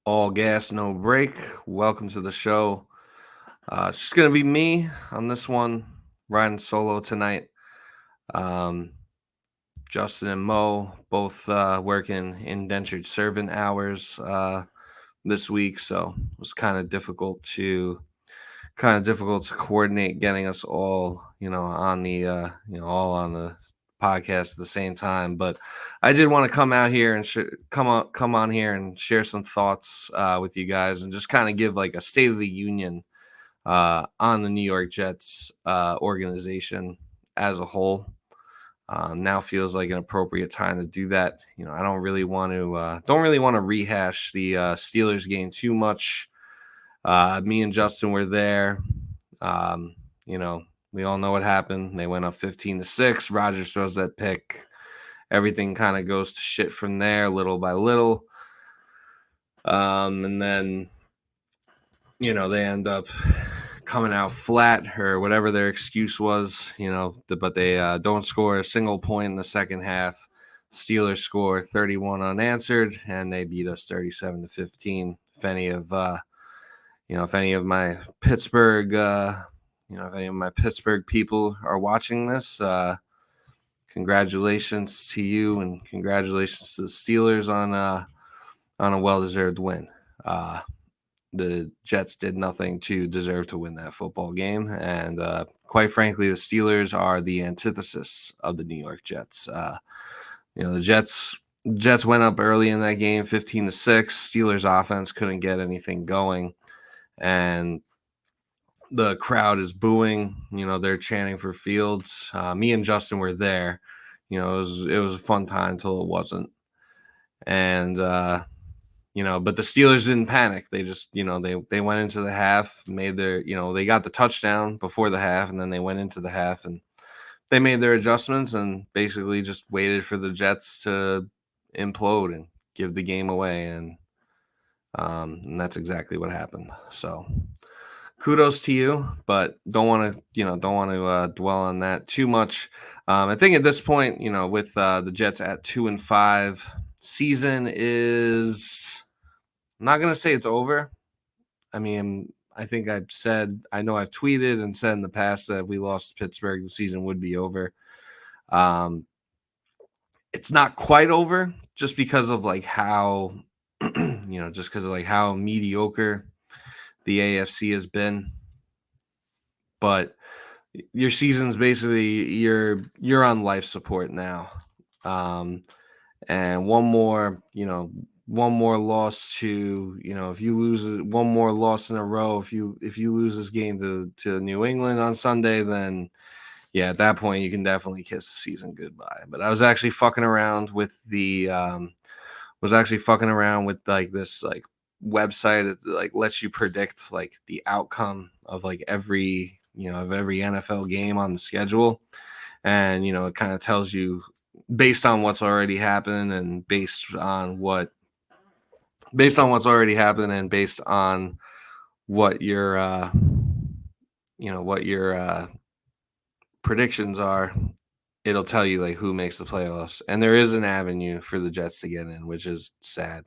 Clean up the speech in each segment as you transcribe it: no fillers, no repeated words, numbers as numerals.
All gas, no break. Welcome to the show. It's just gonna be me on this one, riding solo tonight. Um, Justin and Mo both working indentured servant hours this week, so it was kind of difficult to coordinate getting us all, on the all on the podcast at the same time. But I did want to come out here and come on here and share some thoughts with you guys and just kind of give like a state of the union on the New York Jets organization as a whole. Now feels like an appropriate time to do that. I don't really want to rehash the Steelers game too much. Me and Justin were there. Um, you know, we all know what happened. They went up 15-6. Rodgers throws that pick. Everything kind of goes to shit from there, little by little. And then, they end up coming out flat or whatever their excuse was, but they don't score a single point in the second half. Steelers score 31 unanswered, and they beat us 37-15. If any of my Pittsburgh people are watching this, congratulations to you and congratulations to the Steelers on a well-deserved win. The Jets did nothing to deserve to win that football game, and quite frankly, the Steelers are the antithesis of the New York Jets. The Jets went up early in that game, 15-6. Steelers offense couldn't get anything going, and the crowd is booing. They're chanting for Fields. Me and Justin were there. It was a fun time until it wasn't. And but the Steelers didn't panic. They just they went into the half, made their they got the touchdown before the half, and then they went into the half and they made their adjustments and basically just waited for the Jets to implode and give the game away, and that's exactly what happened. So kudos to you, but don't want to dwell on that too much. I think at this point, with the Jets at 2-5, season is. I'm not gonna say it's over. I mean, I know I've tweeted and said in the past that if we lost to Pittsburgh, the season would be over. Um, it's not quite over just because of like how, just because of like how mediocre the AFC has been. But your season's basically you're on life support now. Um, and one more loss to if you lose one more loss in a row, if you lose this game to New England on Sunday, then yeah, at that point you can definitely kiss the season goodbye. But I was actually fucking around with like this like website that like lets you predict like the outcome of like every NFL game on the schedule, and it kind of tells you based on what's already happened and based on what's already happened and based on what your predictions are. It'll tell you like who makes the playoffs, and there is an avenue for the Jets to get in, which is sad.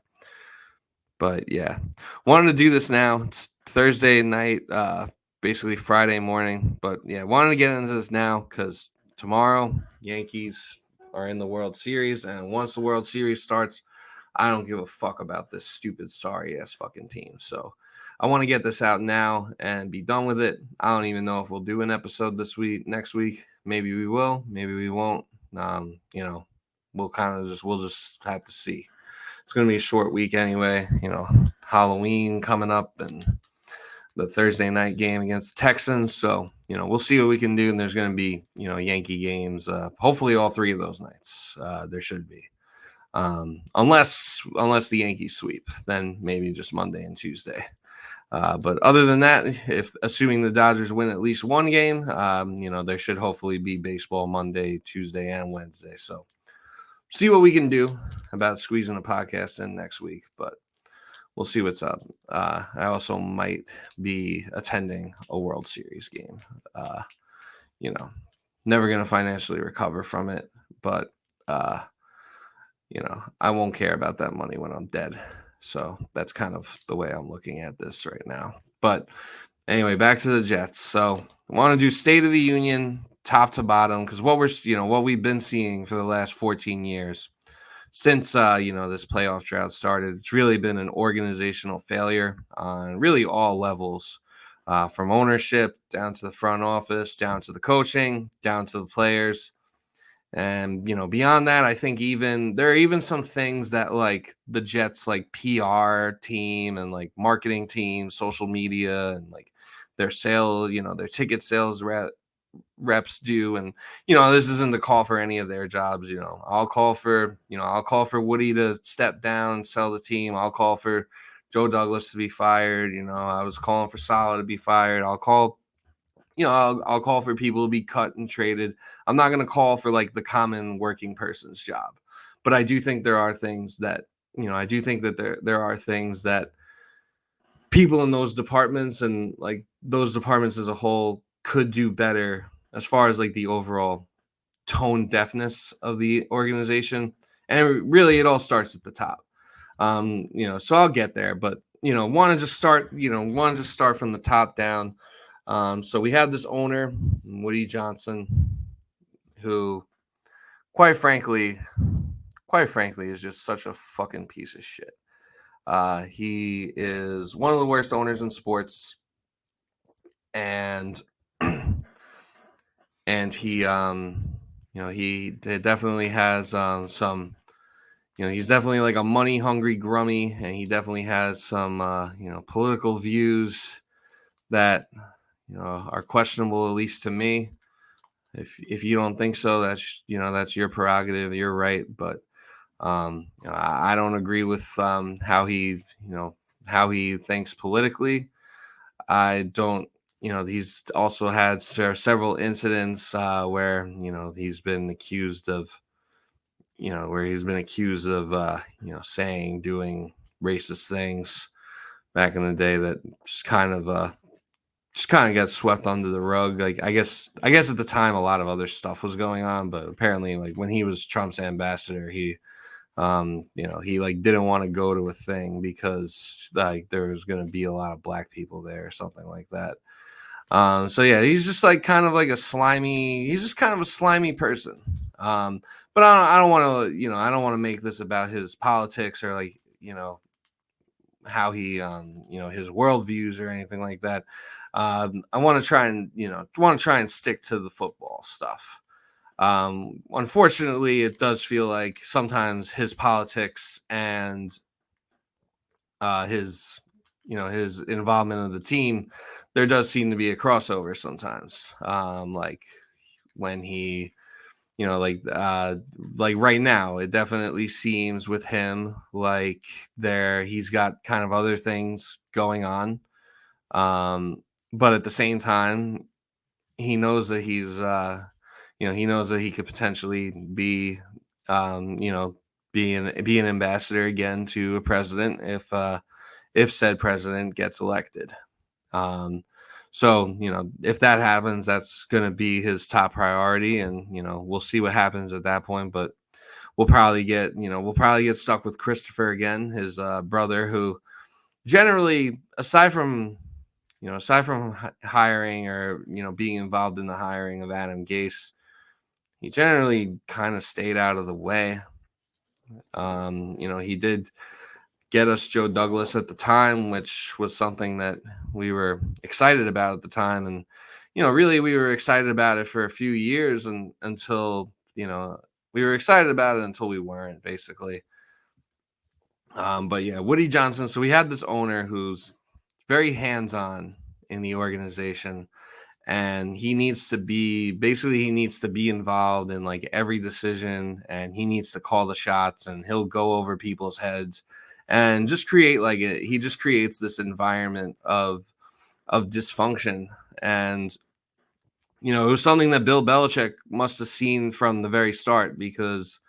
But yeah, wanted to do this now. It's Thursday night, basically Friday morning. But yeah, wanted to get into this now because tomorrow Yankees are in the World Series, and once the World Series starts, I don't give a fuck about this stupid sorry ass fucking team. So I want to get this out now and be done with it. I don't even know if we'll do an episode next week. Maybe we will, maybe we won't. We'll just have to see. It's going to be a short week anyway. Halloween coming up and the Thursday night game against the Texans. So, we'll see what we can do. And there's going to be, Yankee games. Hopefully all three of those nights. There should be. Unless the Yankees sweep, then maybe just Monday and Tuesday. But other than that, if assuming the Dodgers win at least one game, there should hopefully be baseball Monday, Tuesday, and Wednesday. So see what we can do about squeezing a podcast in next week, but we'll see what's up. I also might be attending a World Series game. You know, Never going to financially recover from it, but I won't care about that money when I'm dead. So that's kind of the way I'm looking at this right now. But anyway, back to the Jets. So I want to do State of the Union, top to bottom, because what we've been seeing for the last 14 years since this playoff drought started, it's really been an organizational failure on really all levels, from ownership down to the front office, down to the coaching, down to the players. And beyond that, I think even there are even some things that like the Jets like PR team and like marketing team, social media, and like their their ticket sales reps do. And this isn't the call for any of their jobs. I'll call for Woody to step down, sell the team. I'll call for Joe Douglas to be fired. I was calling for Saleh to be fired. I'll call for people to be cut and traded. I'm not going to call for like the common working person's job, but I do think there are things that there are things that people in those departments and like those departments as a whole could do better as far as like the overall tone deafness of the organization. And really, it all starts at the top. So I'll get there, but want to just start from the top down. So we have this owner, Woody Johnson, who, quite frankly, is just such a fucking piece of shit. He is one of the worst owners in sports, and and he definitely has some. He's definitely like a money hungry grummy, and he definitely has some political views that are questionable, at least to me. If you don't think so, that's your prerogative. You're right, but I don't agree with how he thinks politically. I don't. He's also had several incidents where he's been accused of doing racist things back in the day that just kind of got swept under the rug. Like I guess at the time a lot of other stuff was going on, but apparently like when he was Trump's ambassador, he like didn't want to go to a thing because like there was going to be a lot of black people there or something like that. So yeah, he's just like kind of like he's just kind of a slimy person. But I don't want to make this about his politics or like how he his worldviews or anything like that. I want to try and stick to the football stuff. Unfortunately, it does feel like sometimes his politics and his involvement of the team, there does seem to be a crossover sometimes. Like when he like right now, it definitely seems with him like he's got kind of other things going on. But at the same time, he knows that he knows that he could potentially be, be an ambassador again to a president if said president gets elected. So if that happens, that's going to be his top priority, and we'll see what happens at that point. But we'll probably get stuck with Christopher again, his brother, who generally, aside from hiring or being involved in the hiring of Adam Gase, he generally kind of stayed out of the way. He did get us Joe Douglas at the time, which was something that we were excited about at the time. And, really we were excited about it for a few years until we were excited about it until we weren't, basically. But yeah, Woody Johnson. So we had this owner who's very hands-on in the organization, and he needs to be involved in like every decision, and he needs to call the shots, and he'll go over people's heads and just he just creates this environment of dysfunction. And it was something that Bill Belichick must have seen from the very start, because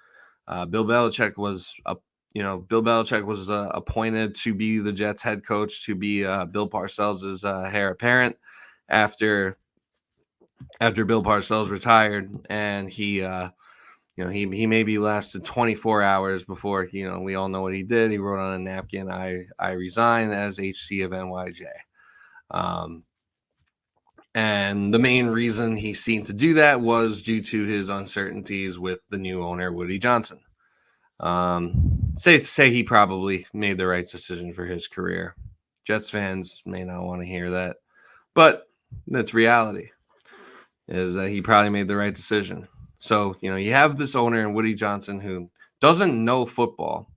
Bill Belichick was appointed to be the Jets head coach, to be Bill Parcells' heir apparent after Bill Parcells retired, and he he maybe lasted 24 hours before, we all know what he did. He wrote on a napkin, I resign as HC of NYJ. Um, and the main reason he seemed to do that was due to his uncertainties with the new owner, Woody Johnson. Safe to say he probably made the right decision for his career. Jets fans may not want to hear that, but that's reality, is that he probably made the right decision. So, you have this owner in Woody Johnson who doesn't know football,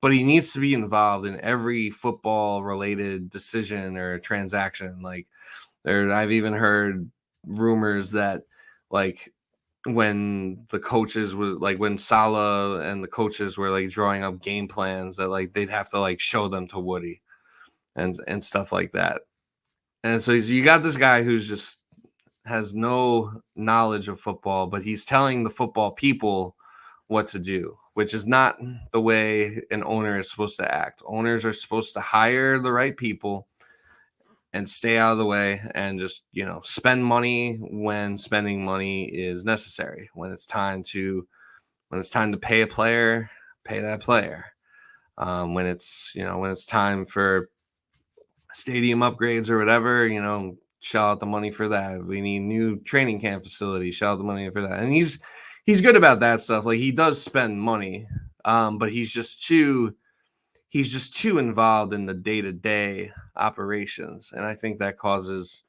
but he needs to be involved in every football related decision or transaction. Like, I've even heard rumors that, like, when the coaches were like, when Salah and the coaches were like drawing up game plans, that like they'd have to like show them to Woody and stuff like that. And so you got this guy who's just has no knowledge of football, but he's telling the football people what to do, which is not the way an owner is supposed to act. Owners are supposed to hire the right people and stay out of the way and just, spend money when spending money is necessary. When it's time to pay a player, pay that player. When it's time for stadium upgrades or whatever, shell out the money for that. We need new training camp facilities, shell out the money for that. And he's good about that stuff. Like, he does spend money, but he's just too involved in the day-to-day operations. And I think that causes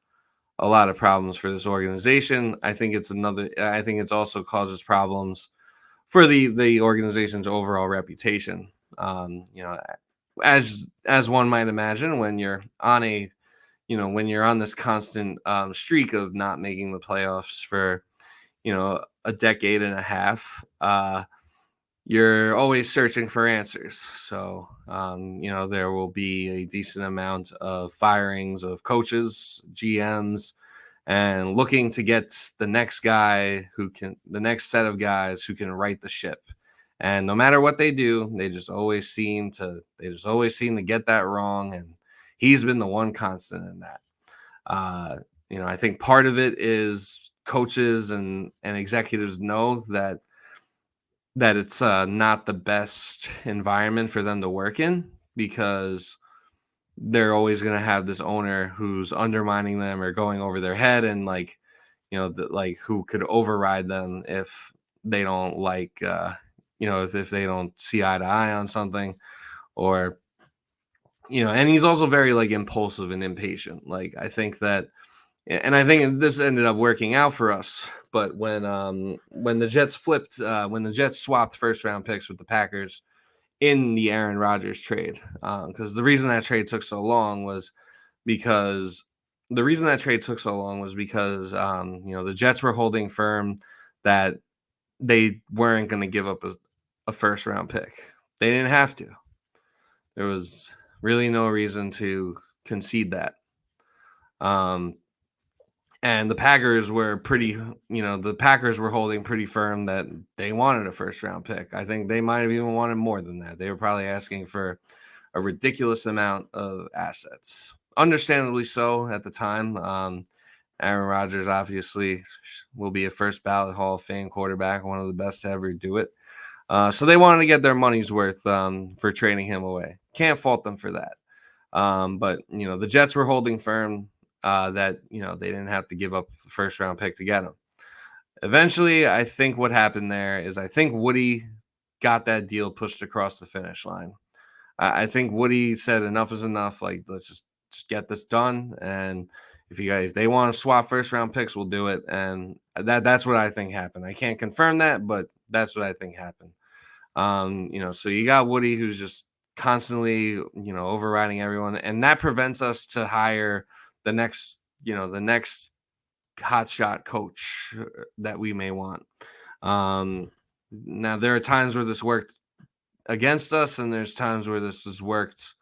a lot of problems for this organization. I think it's also causes problems for the organization's overall reputation. As one might imagine, when you're on this constant streak of not making the playoffs for a decade and a half, you're always searching for answers. So there will be a decent amount of firings of coaches, GMs, and looking to get the next set of guys who can right the ship. And no matter what they do, they just always seem to get that wrong. And he's been the one constant in that. I think part of it is coaches and executives know that it's not the best environment for them to work in, because they're always going to have this owner who's undermining them or going over their head, and who could override them if they don't if they don't see eye to eye on something, or and he's also very like impulsive and impatient. Like, I think this ended up working out for us, but when the Jets swapped first round picks with the Packers in the Aaron Rodgers trade, because the reason that trade took so long was because the Jets were holding firm that they weren't going to give up a first round pick. They didn't have to. There was really no reason to concede that. And the Packers were holding pretty firm that they wanted a first round pick. I think they might have even wanted more than that. They were probably asking for a ridiculous amount of assets. Understandably so at the time. Aaron Rodgers obviously will be a first ballot Hall of Fame quarterback, one of the best to ever do it. So they wanted to get their money's worth for trading him away. Can't fault them for that. But the Jets were holding firm that they didn't have to give up the first round pick to get him. Eventually, I think what happened there is Woody got that deal pushed across the finish line. I think Woody said enough is enough. Like, let's just get this done. And if they want to swap first round picks, we'll do it. And that's what I think happened. I can't confirm that, but that's what I think happened. So you got Woody, who's just constantly, overriding everyone, and that prevents us to hire the next hotshot coach that we may want. Now there are times where this worked against us, and there's times where this has worked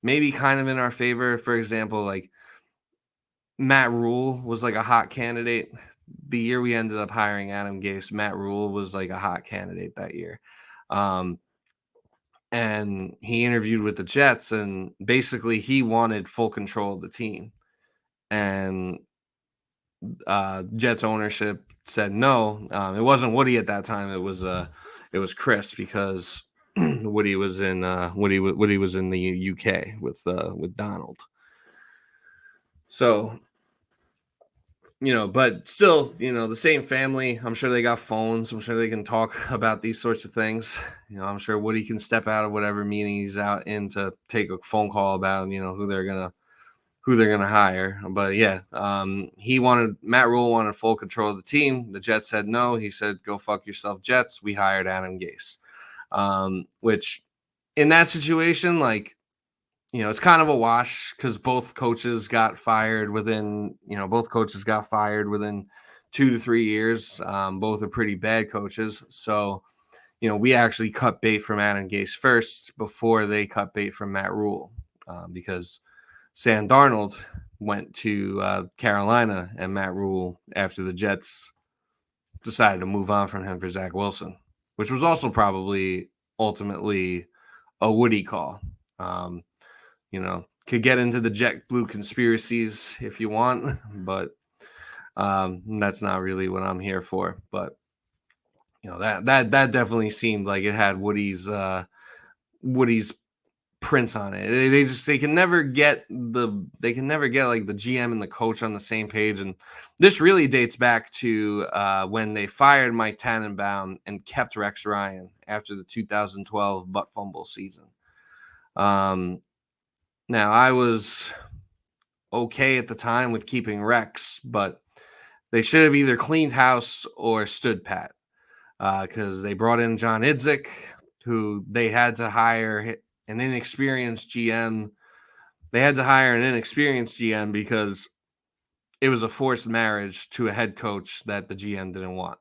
maybe kind of in our favor. For example, like Matt Rule was like a hot candidate. The year we ended up hiring Adam Gase, Matt Rule was like a hot candidate that year. And he interviewed with the Jets, and basically he wanted full control of the team. And Jets ownership said no. It wasn't Woody at that time. It was Chris, because Woody was in Woody was in the UK with Donald. So, but still, the same family. I'm sure they got phones. I'm sure they can talk about these sorts of things. I'm sure Woody can step out of whatever meeting he's out in to take a phone call about, who they're gonna hire. But yeah, Matt Rule wanted full control of the team. The Jets said no. He said, "Go fuck yourself, Jets." We hired Adam Gase, which in that situation, like, it's kind of a wash, because both coaches got fired within 2 to 3 years. Both are pretty bad coaches. So, we actually cut bait from Adam Gase first before they cut bait from Matt Rule, because Sam Darnold went to Carolina, and Matt Rule, after the Jets decided to move on from him for Zach Wilson, which was also probably ultimately a Woody call. Could get into the Jet Blue conspiracies if you want, but that's not really what I'm here for. But that definitely seemed like it had Woody's prints on it. They can never get like the GM and the coach on the same page, and this really dates back to when they fired Mike Tannenbaum and kept Rex Ryan after the 2012 butt fumble season. Now, I was okay at the time with keeping Rex, but they should have either cleaned house or stood pat, because they brought in John Idzik, who they had to hire an inexperienced GM. They had to hire an inexperienced GM because it was a forced marriage to a head coach that the GM didn't want.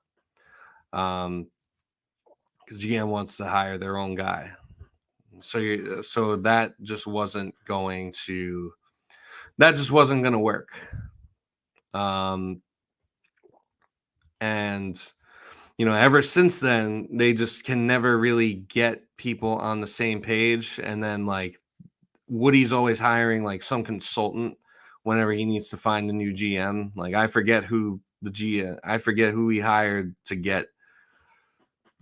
Because GM wants to hire their own guy. So that just wasn't going to work. And ever since then, they just can never really get people on the same page. And then, like, Woody's always hiring like some consultant whenever he needs to find a new GM. Like, I forget who he hired to get,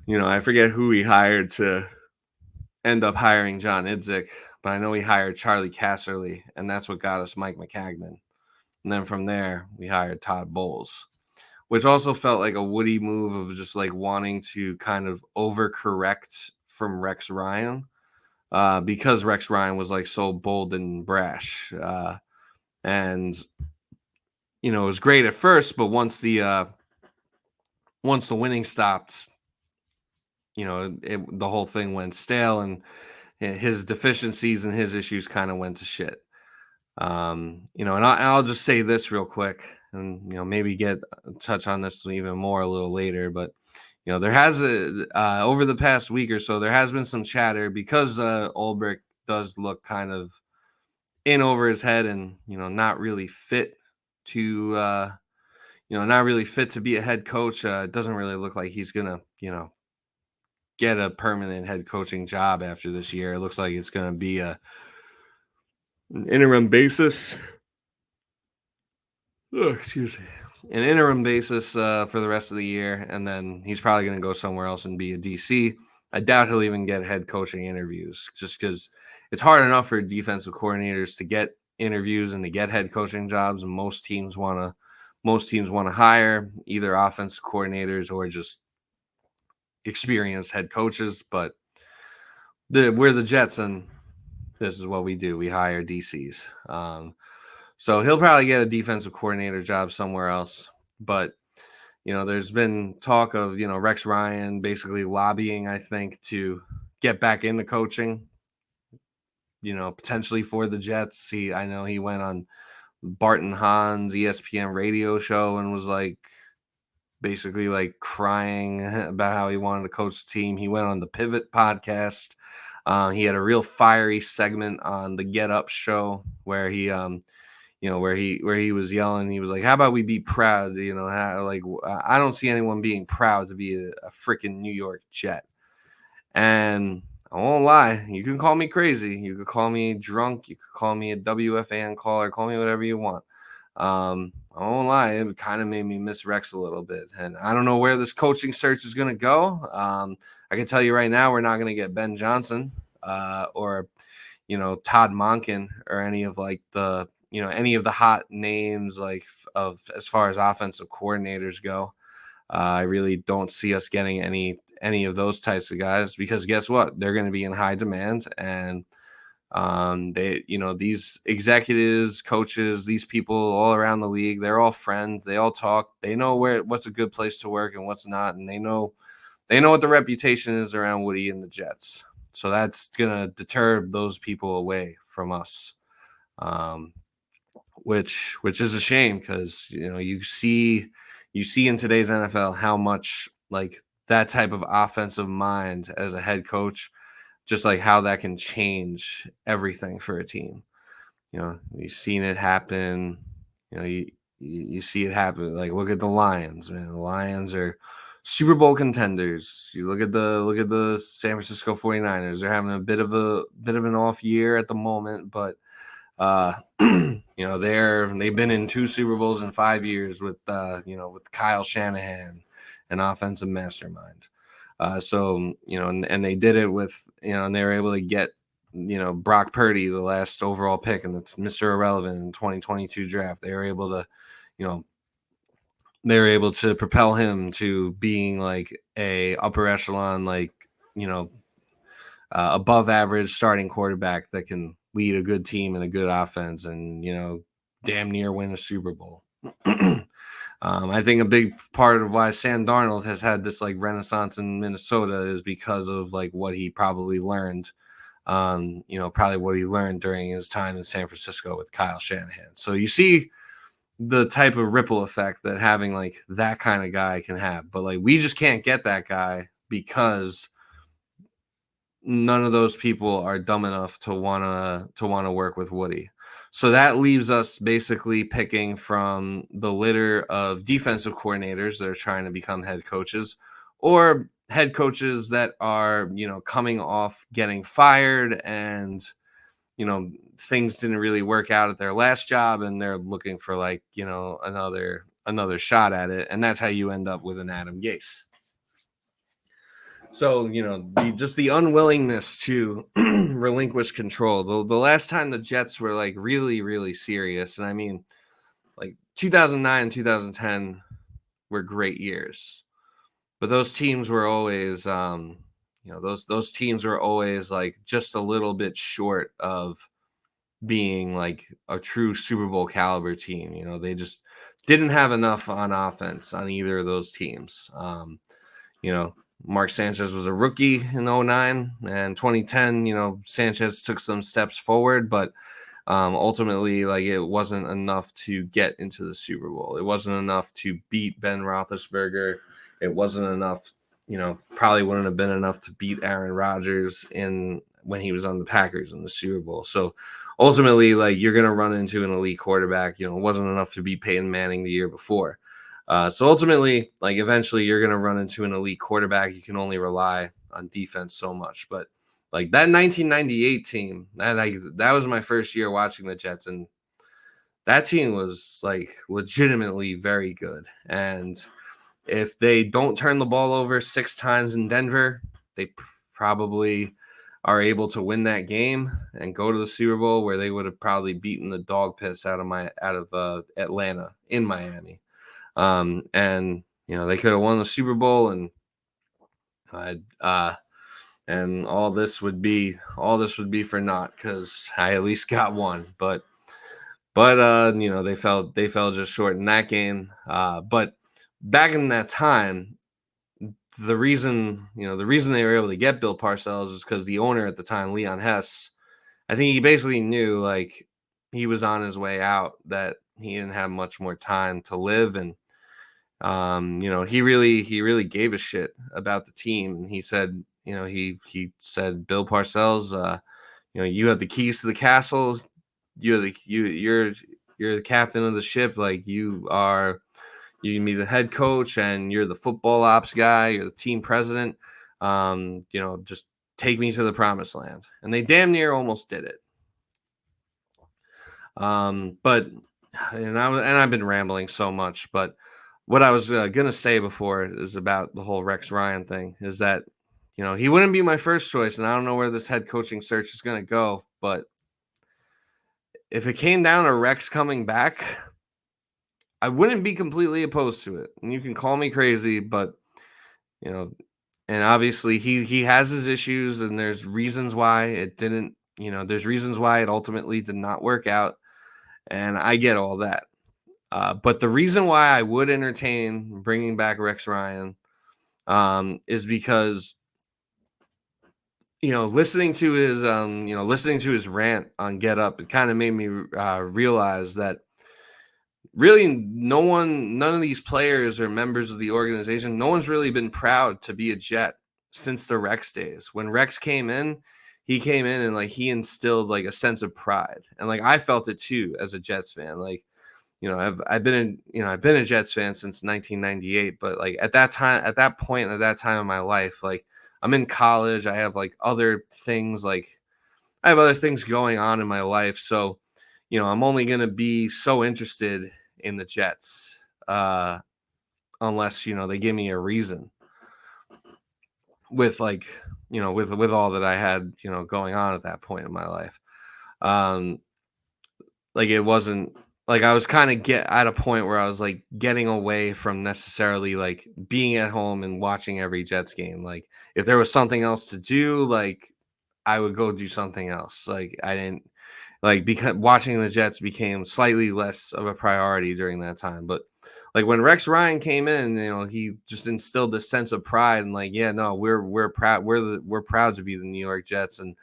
I forget who he hired to end up hiring John Idzik, but I know he hired Charlie Casserly, and that's what got us Mike McCagnon. And then from there, we hired Todd Bowles, which also felt like a Woody move of just like wanting to kind of overcorrect from Rex Ryan, because Rex Ryan was like so bold and brash. And it was great at first, but once the winning stopped, the whole thing went stale, and his deficiencies and his issues kind of went to shit. And I'll just say this real quick, and maybe touch on this even more a little later, but there has over the past week or so, there has been some chatter, because Ulbrich does look kind of in over his head, and not really fit to be a head coach. It doesn't really look like he's gonna get a permanent head coaching job after this year. It looks like it's gonna be an interim basis. Excuse me. An interim basis for the rest of the year, and then he's probably going to go somewhere else and be a DC. I doubt he'll even get head coaching interviews, just because it's hard enough for defensive coordinators to get interviews and to get head coaching jobs, and most teams want to hire either offensive coordinators or just experienced head coaches. But we're the Jets, and this is what we do. We hire DCs. So he'll probably get a defensive coordinator job somewhere else. But, there's been talk of, Rex Ryan basically lobbying, I think, to get back into coaching, potentially for the Jets. I know he went on Barton Hahn's ESPN radio show and was like, basically like crying about how he wanted to coach the team. He went on the Pivot podcast. He had a real fiery segment on the Get Up show where he, where he was yelling. He was like, "How about we be proud?" I don't see anyone being proud to be a freaking New York Jet. And I won't lie, you can call me crazy, you could call me drunk, you could call me a WFAN caller, call me whatever you want. I won't lie, it kind of made me miss Rex a little bit. And I don't know where this coaching search is going to go. I can tell you right now, we're not going to get Ben Johnson or, Todd Monken or any of like any of the hot names like of as far as offensive coordinators go. I really don't see us getting any of those types of guys because guess what? They're going to be in high demand, and these executives, coaches, these people all around the league, they're all friends. They all talk. They know what's a good place to work and what's not, and they know what the reputation is around Woody and the Jets. So that's gonna deter those people away from us. Um, which is a shame because you see in today's NFL how much like that type of offensive mind as a head coach, just like how that can change everything for a team. You've seen it happen. You see it happen. Like look at the Lions, man. The Lions are Super Bowl contenders. You look at the San Francisco 49ers. They're having a bit of an off year at the moment, but they've been in 2 Super Bowls in 5 years with Kyle Shanahan, an offensive mastermind. And they did it with, and they were able to get, Brock Purdy, the last overall pick, and it's Mr. Irrelevant in 2022 draft. You know, they were able to propel him to being like a upper echelon, like, above average starting quarterback that can lead a good team and a good offense and, damn near win a Super Bowl. I think a big part of why Sam Darnold has had this like renaissance in Minnesota is because of like what he probably learned, probably what he learned during his time in San Francisco with Kyle Shanahan. So you see the type of ripple effect that having like that kind of guy can have, but like we just can't get that guy because none of those people are dumb enough to wanna work with Woody. So that leaves us basically picking from the litter of defensive coordinators that are trying to become head coaches, or head coaches that are, coming off getting fired and, things didn't really work out at their last job and they're looking for like, another shot at it. And that's how you end up with an Adam Gase. So, the unwillingness to relinquish control. The last time the Jets were like really, really serious, and I mean, like 2009 and 2010 were great years, but those teams were always, those teams were always like just a little bit short of being like a true Super Bowl caliber team. They just didn't have enough on offense on either of those teams. You know, Mark Sanchez was a rookie in 2009 and 2010, Sanchez took some steps forward, but ultimately, like it wasn't enough to get into the Super Bowl. It wasn't enough to beat Ben Roethlisberger. It wasn't enough, probably wouldn't have been enough to beat Aaron Rodgers when he was on the Packers in the Super Bowl. So ultimately, like you're going to run into an elite quarterback. It wasn't enough to beat Peyton Manning the year before. So ultimately, like eventually you're going to run into an elite quarterback. You can only rely on defense so much. But like that 1998 team, that was my first year watching the Jets. And that team was like legitimately very good. And if they don't turn the ball over 6 times in Denver, they probably are able to win that game and go to the Super Bowl, where they would have probably beaten the dog piss out of Atlanta in Miami. And they could have won the Super Bowl, and all this would be for naught because I at least got one. But they fell just short in that game. But back in that time, the reason they were able to get Bill Parcells is because the owner at the time, Leon Hess, I think he basically knew like he was on his way out, that he didn't have much more time to live. And he really gave a shit about the team. And he said, he said, Bill Parcells, you have the keys to the castle. You're the captain of the ship. Like you can be the head coach and you're the football ops guy. You're the team president. Just take me to the promised land. And they damn near almost did it. But I've been rambling so much, but what I was gonna say before is about the whole Rex Ryan thing is that he wouldn't be my first choice, and I don't know where this head coaching search is gonna go, but if it came down to Rex coming back, I wouldn't be completely opposed to it. And you can call me crazy, but you know, and obviously he has his issues, and there's reasons why it didn't. There's reasons why it ultimately did not work out, and I get all that. But the reason why I would entertain bringing back Rex Ryan is because listening to his rant on Get Up, it kind of made me realize that really none of these players or members of the organization, no one's really been proud to be a Jet since the Rex days. When Rex came in, he came in and like he instilled like a sense of pride, and like I felt it too as a Jets fan. Like I've been a Jets fan since 1998, but like at that point, at that time in my life, like I'm in college, I have like other things, like I have other things going on in my life, so I'm only gonna be so interested in the Jets, unless they give me a reason with like with all that I had going on at that point in my life. Um, like it wasn't like I was kind of get at a point where I was like getting away from necessarily like being at home and watching every Jets game. Like if there was something else to do, like I would go do something else. Like I didn't like because watching the Jets became slightly less of a priority during that time. But like when Rex Ryan came in, he just instilled this sense of pride and like, yeah, no, we're proud, we're proud to be the New York Jets, and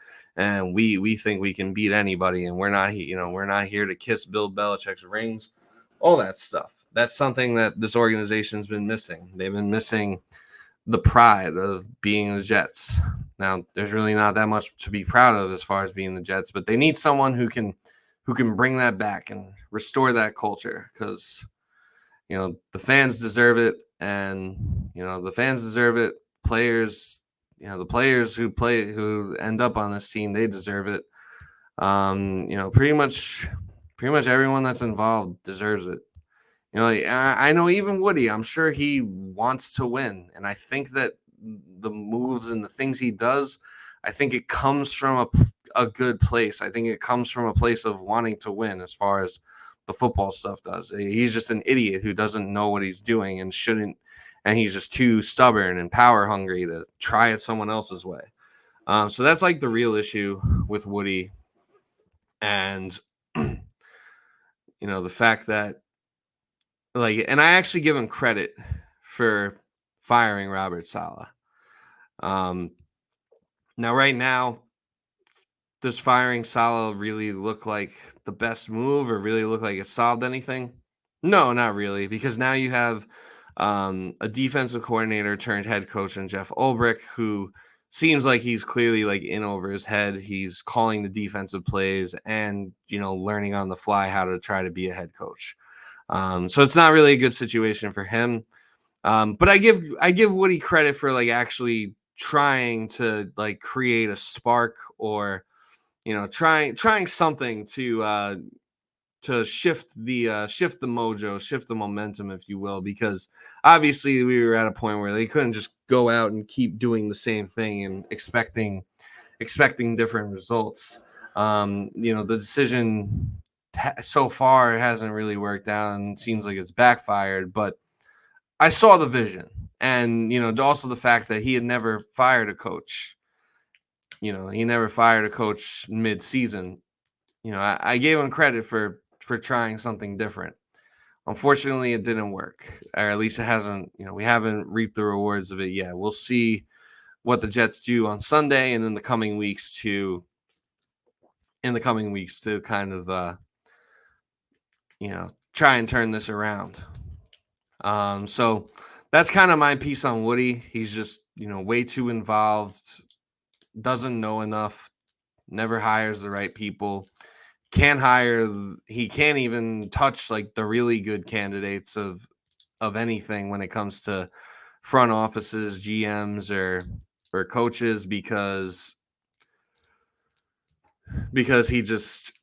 we think we can beat anybody, and we're not here to kiss Bill Belichick's rings, all that stuff. That's something that this organization's been missing. They've been missing the pride of being the Jets. Now, there's really not that much to be proud of as far as being the Jets, but they need someone who can bring that back and restore that culture, because the fans deserve it, and the fans deserve it. Players, the players who end up on this team, they deserve it. Pretty much everyone that's involved deserves it. Like, I know even Woody, I'm sure he wants to win. And I think that the moves and the things he does, I think it comes from a good place. I think it comes from a place of wanting to win as far as the football stuff does. He's just an idiot who doesn't know what he's doing and shouldn't. And he's just too stubborn and power hungry to try it someone else's way. So that's like the real issue with Woody. And, the fact that, like, and I actually give him credit for firing Robert Saleh. Um, Now, right now, does firing Saleh really look like the best move, or really look like it solved anything? No, not really, because now you have a defensive coordinator turned head coach in Jeff Ulbrich, who seems like he's clearly like in over his head. He's calling the defensive plays and learning on the fly how to try to be a head coach. So it's not really a good situation for him. But I give Woody credit for like actually trying to like create a spark, or trying something to shift the mojo, shift the momentum, if you will, because obviously we were at a point where they couldn't just go out and keep doing the same thing and expecting different results. The decision so far hasn't really worked out and seems like it's backfired, but I saw the vision, and also the fact that he had never fired a coach. He never fired a coach mid-season. I gave him credit for trying something different. Unfortunately, it didn't work, or at least it hasn't. We haven't reaped the rewards of it yet. We'll see what the Jets do on Sunday and in the coming weeks to kind of try and turn this around. So that's kind of my piece on Woody. He's just way too involved, doesn't know enough, never hires the right people. He can't even touch like the really good candidates of anything when it comes to front offices, GMs, or coaches, because he just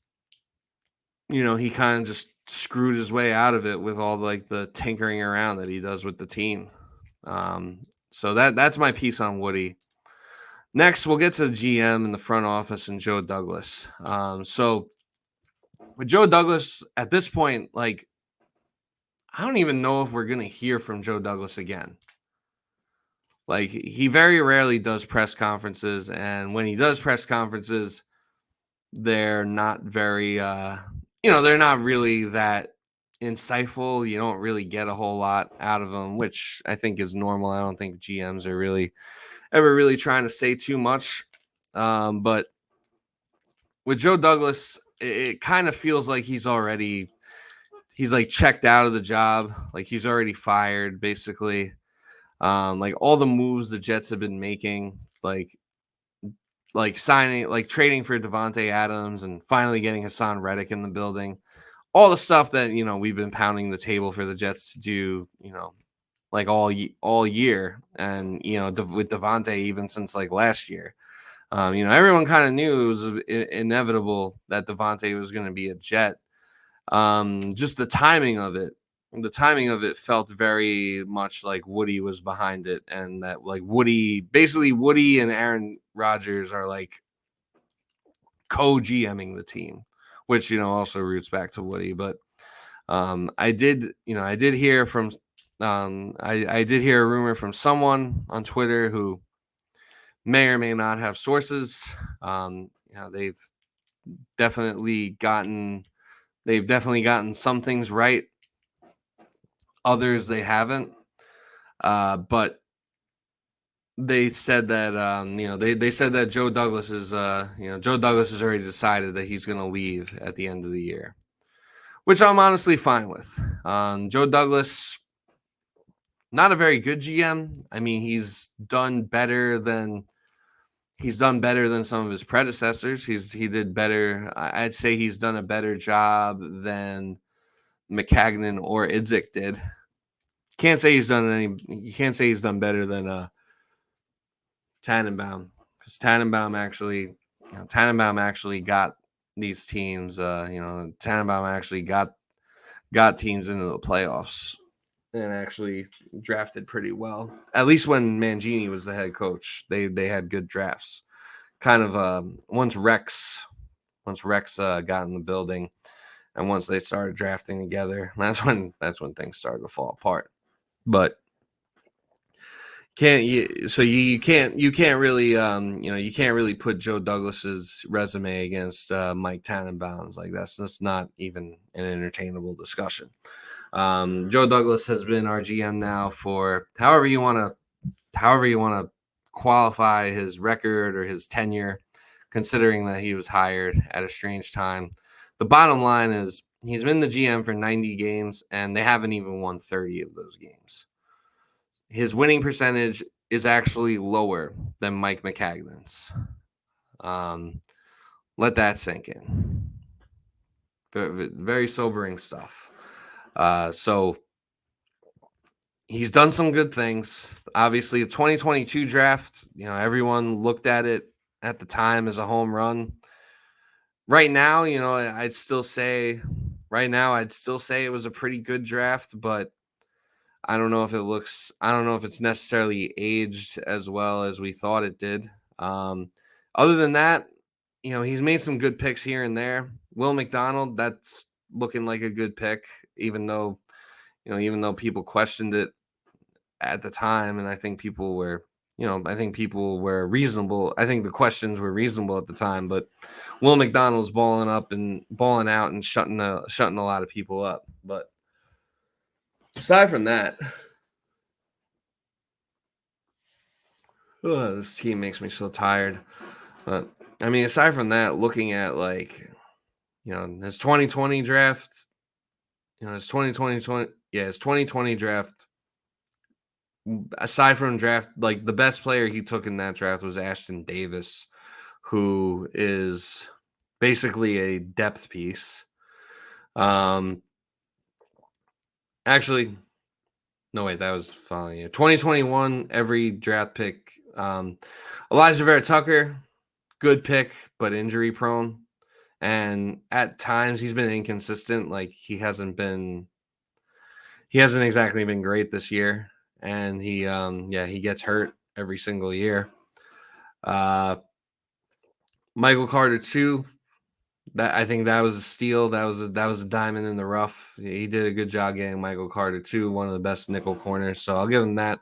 he kind of just screwed his way out of it with all like the tinkering around that he does with the team. So that's my piece on Woody. Next, we'll get to the GM in the front office and Joe Douglas. So with Joe Douglas at this point, like, I don't even know if we're going to hear from Joe Douglas again. Like, he very rarely does press conferences, and when he does press conferences, they're not very, they're not really that insightful. You don't really get a whole lot out of them, which I think is normal. I don't think GMs are really ever really trying to say too much. But with Joe Douglas, it kind of feels like he's like checked out of the job. Like he's already fired, basically. Like all the moves the Jets have been making, like signing, like trading for Devontae Adams and finally getting Hassan Reddick in the building. All the stuff that, we've been pounding the table for the Jets to do, like all year. And, with Devontae, even since like last year, everyone kind of knew it was inevitable that Devontae was going to be a Jet. Just the timing of it. The timing of it felt very much like Woody was behind it, and that like Woody and Aaron Rodgers are like co-GMing the team, which also roots back to Woody. But I did hear from I did hear a rumor from someone on Twitter who may or may not have sources. They've definitely gotten some things right. Others they haven't. But they said that they said that Joe Douglas is Joe Douglas has already decided that he's going to leave at the end of the year, which I'm honestly fine with. Joe Douglas, not a very good GM. I mean, he's done better than some of his predecessors. He did better. I'd say he's done a better job than McCagnon or Idzik did. You can't say he's done better than Tannenbaum, because Tannenbaum actually got these teams. Tannenbaum actually got teams into the playoffs and actually drafted pretty well. At least when Mangini was the head coach, they had good drafts. Kind of once Rex got in the building, and once they started drafting together, that's when things started to fall apart. But you can't really you can't really put Joe Douglas's resume against Mike Tannenbaum's. Like that's not even an entertainable discussion. Joe Douglas has been our GM now for however you want to qualify his record or his tenure, considering that he was hired at a strange time. The bottom line is he's been the GM for 90 games and they haven't even won 30 of those games. His winning percentage is actually lower than Mike McCagnon's. Let that sink in. Very sobering stuff. So he's done some good things. Obviously, the 2022 draft, everyone looked at it at the time as a home run. Right now, I'd still say it was a pretty good draft, but I don't know if it's necessarily aged as well as we thought it did. Other than that, he's made some good picks here and there. Will McDonald, that's looking like a good pick, even though people questioned it at the time, and I think people were reasonable. I think the questions were reasonable at the time, but Will McDonald's balling out and shutting a lot of people up. But aside from that, this team makes me so tired. But I mean, aside from that, looking at his 2020 draft, his 2020 draft. Aside from draft, like the best player he took in that draft was Ashton Davis, who is basically a depth piece. Actually, no, wait, that was following you. 2021, every draft pick. Elijah Vera Tucker, good pick, but injury prone. and at times he's been inconsistent. Like he hasn't exactly been great this year, and he gets hurt every single year. Uh, Michael Carter too. That I think that was a steal. That was a diamond in the rough. He did a good job getting Michael Carter too, one of the best nickel corners. So I'll give him that.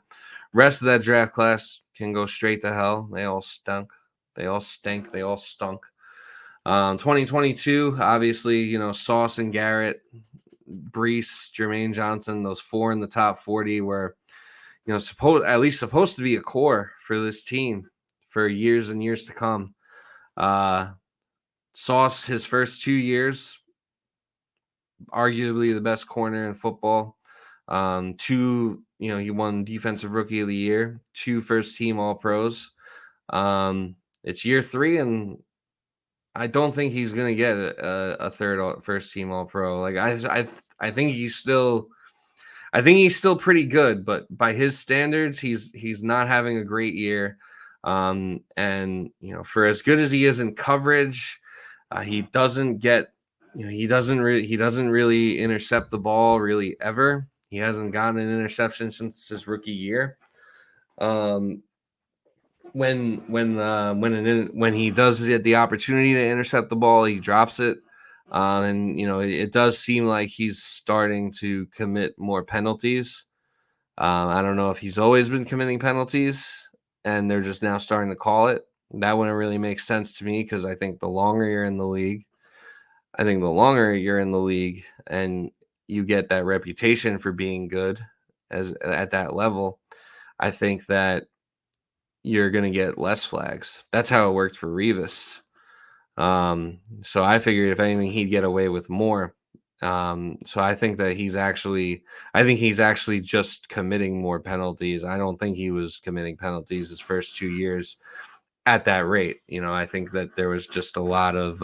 Rest of that draft class can go straight to hell. They all stunk. They all stink. They all stunk. 2022, obviously, Sauce and Garrett, Brees, Jermaine Johnson, those four in the top 40 were, supposed to be a core for this team for years and years to come. Sauce, his first 2 years, arguably the best corner in football. He won Defensive Rookie of the Year, 2 first team All Pros. It's year 3, and I don't think he's gonna get a third first team All Pro. Like I think he's still pretty good, but by his standards, he's not having a great year. And for as good as he is in coverage, he doesn't get, he doesn't really intercept the ball really ever. He hasn't gotten an interception since his rookie year. When he does get the opportunity to intercept the ball, he drops it. And it does seem like he's starting to commit more penalties. I don't know if he's always been committing penalties and they're just now starting to call it. That wouldn't really make sense to me, because I think the longer you're in the league, and you get that reputation for being good as at that level, I think that you're going to get less flags. That's how it worked for Revis. So I figured if anything, he'd get away with more. So I think he's actually just committing more penalties. I don't think he was committing penalties his first 2 years at that rate. I think that there was just a lot of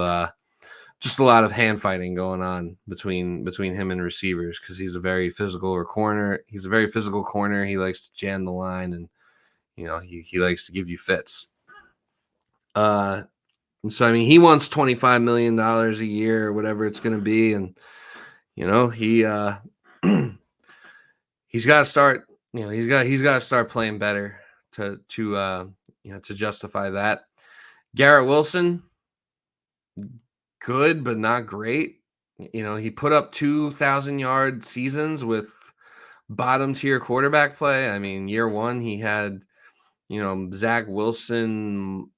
hand fighting going on between him and receivers, because he's a very physical corner. He's a very physical corner. He likes to jam the line, and he likes to give you fits. So I mean, he wants $25 million a year or whatever it's going to be, and he he's got to start. He's got to start playing better to justify that. Garrett Wilson, good but not great. He put up 2,000-yard seasons with bottom tier quarterback play. I mean, year 1 he had Zach Wilson,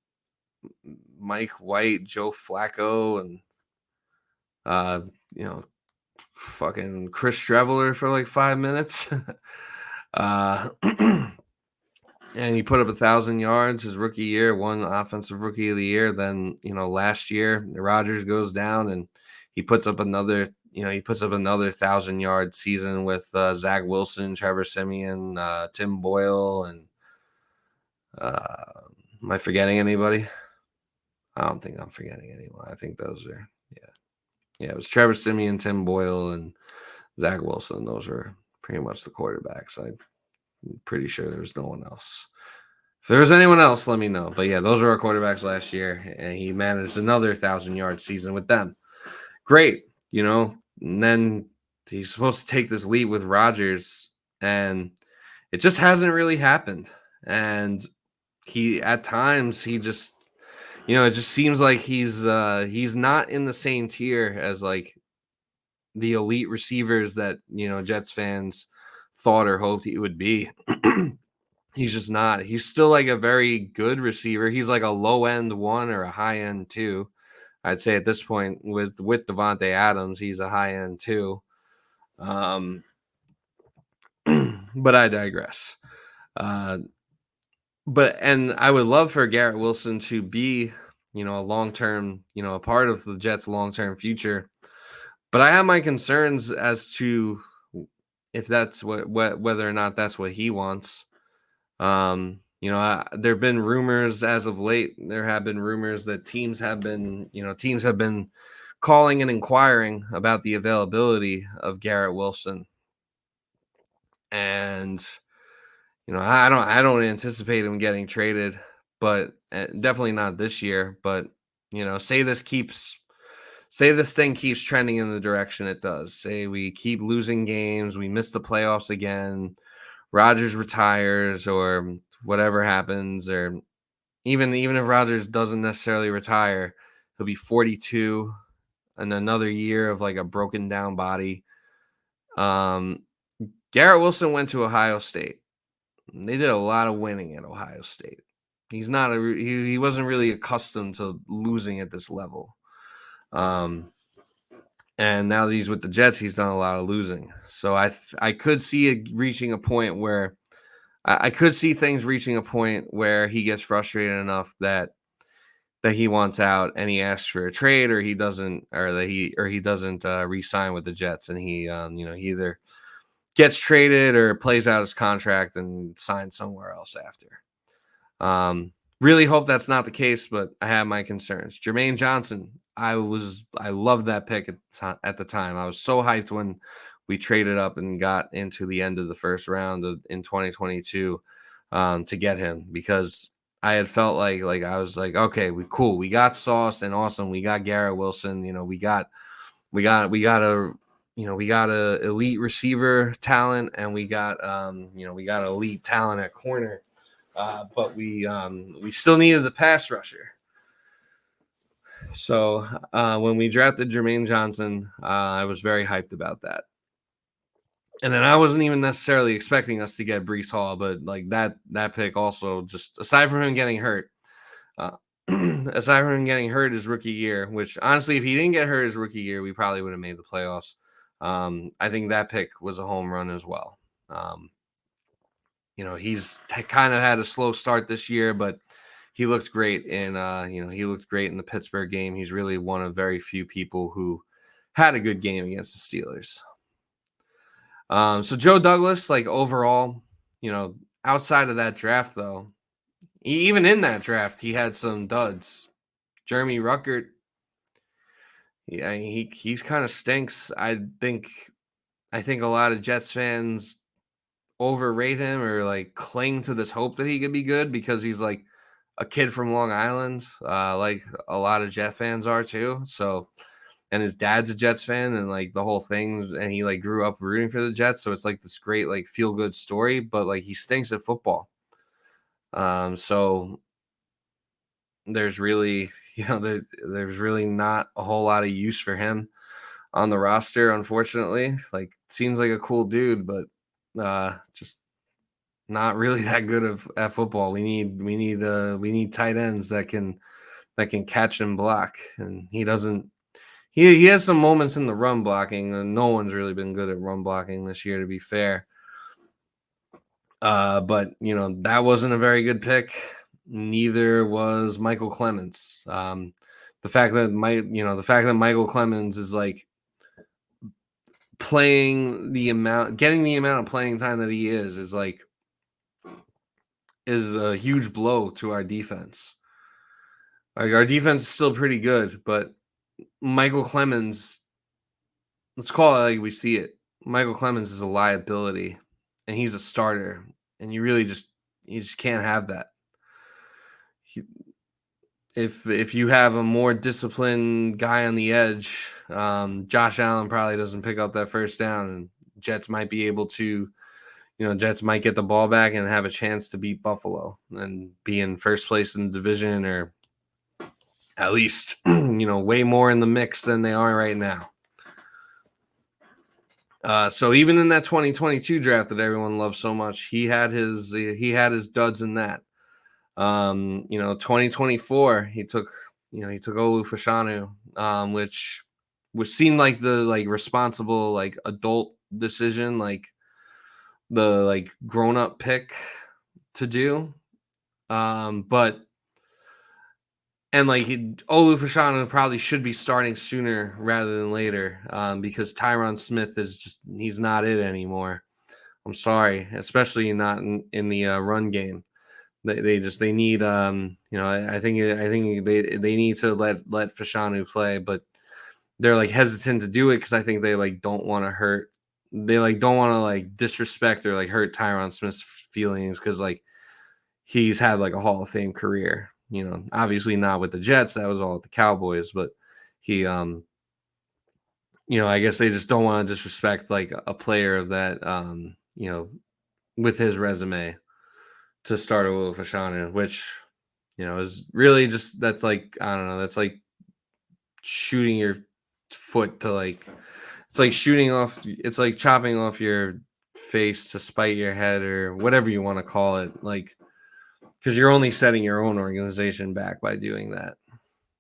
Mike White, Joe Flacco, and fucking Chris Streveler for like 5 minutes. And he put up 1,000 yards his rookie year, won Offensive Rookie of the Year. Then last year Rodgers goes down, and he puts up another 1,000-yard season with Zach Wilson, Trevor Siemian, Tim Boyle, and am I forgetting anybody? I don't think I'm forgetting anyone. I think those are, yeah. It was Trevor Siemian, Tim Boyle, and Zach Wilson. Those are pretty much the quarterbacks. I'm pretty sure there's no one else. If there was anyone else, let me know. But yeah, those were our quarterbacks last year, and he managed another 1,000-yard season with them. Great, and then he's supposed to take this lead with Rodgers, and it just hasn't really happened. And at times he just, it just seems like he's not in the same tier as like the elite receivers that Jets fans thought or hoped he would be. He's just not. He's still like a very good receiver. He's like a low end 1 or a high end 2. I'd say at this point with Devontae Adams, he's a high end 2. But I digress. And I would love for Garrett Wilson to be, a long-term, a part of the Jets' long-term future. But I have my concerns as to if that's whether or not that's what he wants. There have been rumors as of late. There have been rumors that teams have been calling and inquiring about the availability of Garrett Wilson. And I don't anticipate him getting traded, but definitely not this year. But say this keeps say this thing keeps trending in the direction it does. Say we keep losing games, we miss the playoffs again, Rodgers retires or whatever happens, or even if Rodgers doesn't necessarily retire, he'll be 42 and another year of like a broken down body. Um, Garrett Wilson went to Ohio State. They did a lot of winning at Ohio State. He's not he wasn't really accustomed to losing at this level. And now that he's with the Jets, he's done a lot of losing. So I could see it reaching a point where I could see things reaching a point where he gets frustrated enough that he wants out and he asks for a trade, or he doesn't, or he doesn't re-sign with the Jets, and he he either gets traded or plays out his contract and signs somewhere else after. Really hope that's not the case, but I have my concerns. Jermaine Johnson, I loved that pick at the time. I was so hyped when we traded up and got into the end of the first round in 2022 to get him, because I had felt like I was like, okay, we got Sauce and awesome. We got Garrett Wilson. We got a elite receiver talent, and we got elite talent at corner. But we still needed the pass rusher. So when we drafted Jermaine Johnson, I was very hyped about that. And then I wasn't even necessarily expecting us to get Breece Hall, but like that pick also, just aside from him getting hurt, his rookie year, which honestly, if he didn't get hurt his rookie year, we probably would have made the playoffs. I think that pick was a home run as well. He's kind of had a slow start this year, but he looked great in the Pittsburgh game. He's really one of very few people who had a good game against the Steelers. So Joe Douglas, like overall, outside of that draft though, even in that draft, he had some duds. Jeremy Ruckert, yeah, he's kind of stinks. I think a lot of Jets fans overrate him or like cling to this hope that he could be good because he's like a kid from Long Island, like a lot of Jet fans are too. So, and his dad's a Jets fan, and like the whole thing, and he like grew up rooting for the Jets. So it's like this great like feel good story, but like he stinks at football. So there's really, there's really not a whole lot of use for him on the roster, unfortunately. Like, seems like a cool dude, but just not really that good at football. We need tight ends that can catch and block, and he doesn't. He has some moments in the run blocking, and no one's really been good at run blocking this year, to be fair. But that wasn't a very good pick. Neither was Michael Clemens. The fact that Michael Clemens is like getting the amount of playing time that he is a huge blow to our defense. Like, our defense is still pretty good, but Michael Clemens, let's call it like we see it. Michael Clemens is a liability, and he's a starter, and you just can't have that. If you have a more disciplined guy on the edge, Josh Allen probably doesn't pick up that first down, and Jets might be able to, Jets might get the ball back and have a chance to beat Buffalo and be in first place in the division, or at least, way more in the mix than they are right now. So even in that 2022 draft that everyone loves so much, he had his duds in that. 2024, he took Olu Fashanu, which seemed like the responsible adult decision, the grown up pick to do. But Olu Fashanu probably should be starting sooner rather than later, because Tyron Smith he's not it anymore. I'm sorry, especially not in the run game. They need I think they need to let Fashanu play, but they're hesitant to do it because I think they don't want to hurt. They don't want to disrespect or hurt Tyron Smith's feelings, because he's had a Hall of Fame career. Obviously not with the Jets. That was all with the Cowboys, but he I guess they just don't want to disrespect like a player of that, with his resume to start over with Fashanu, which, is really just, that's like, I don't know, that's like shooting your foot to like, it's like shooting off, it's like chopping off your face to spite your head or whatever you want to call it. Like, because you're only setting your own organization back by doing that.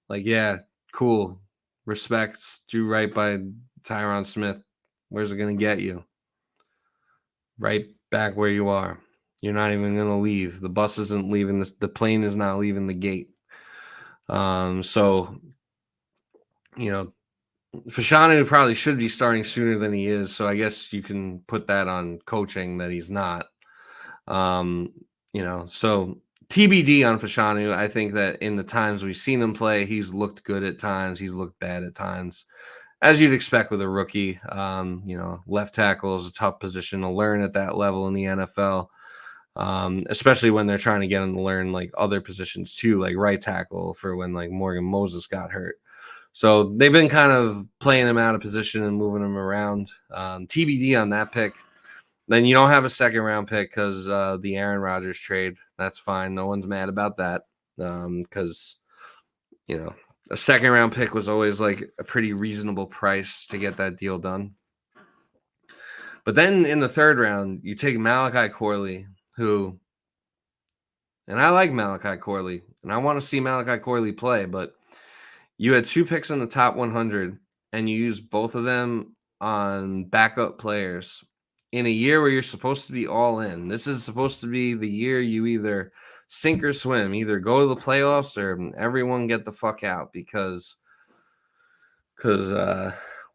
Like, yeah, cool. Respect, do right by Tyron Smith. Where's it going to get you? Right back where you are. You're not even going to leave. The bus isn't leaving. The plane is not leaving the gate. So, you know, Fashanu probably should be starting sooner than he is. So I guess you can put that on coaching that he's not. So TBD on Fashanu. I think that in the times we've seen him play, he's looked good at times. He's looked bad at times, as you'd expect with a rookie. Left tackle is a tough position to learn at that level in the NFL, especially when they're trying to get him to learn like other positions too, like right tackle for when like Morgan Moses got hurt. So they've been kind of playing him out of position and moving him around. TBD on that pick. Then you don't have a second round pick because the Aaron Rodgers trade. That's fine. No one's mad about that because, a second round pick was always like a pretty reasonable price to get that deal done. But then in the third round, you take Malachi Corley, who, and I like Malachi Corley, and I want to see Malachi Corley play, but you had 2 picks in the top 100, and you used both of them on backup players in a year where you're supposed to be all in. This is supposed to be the year you either sink or swim, either go to the playoffs or everyone get the fuck out because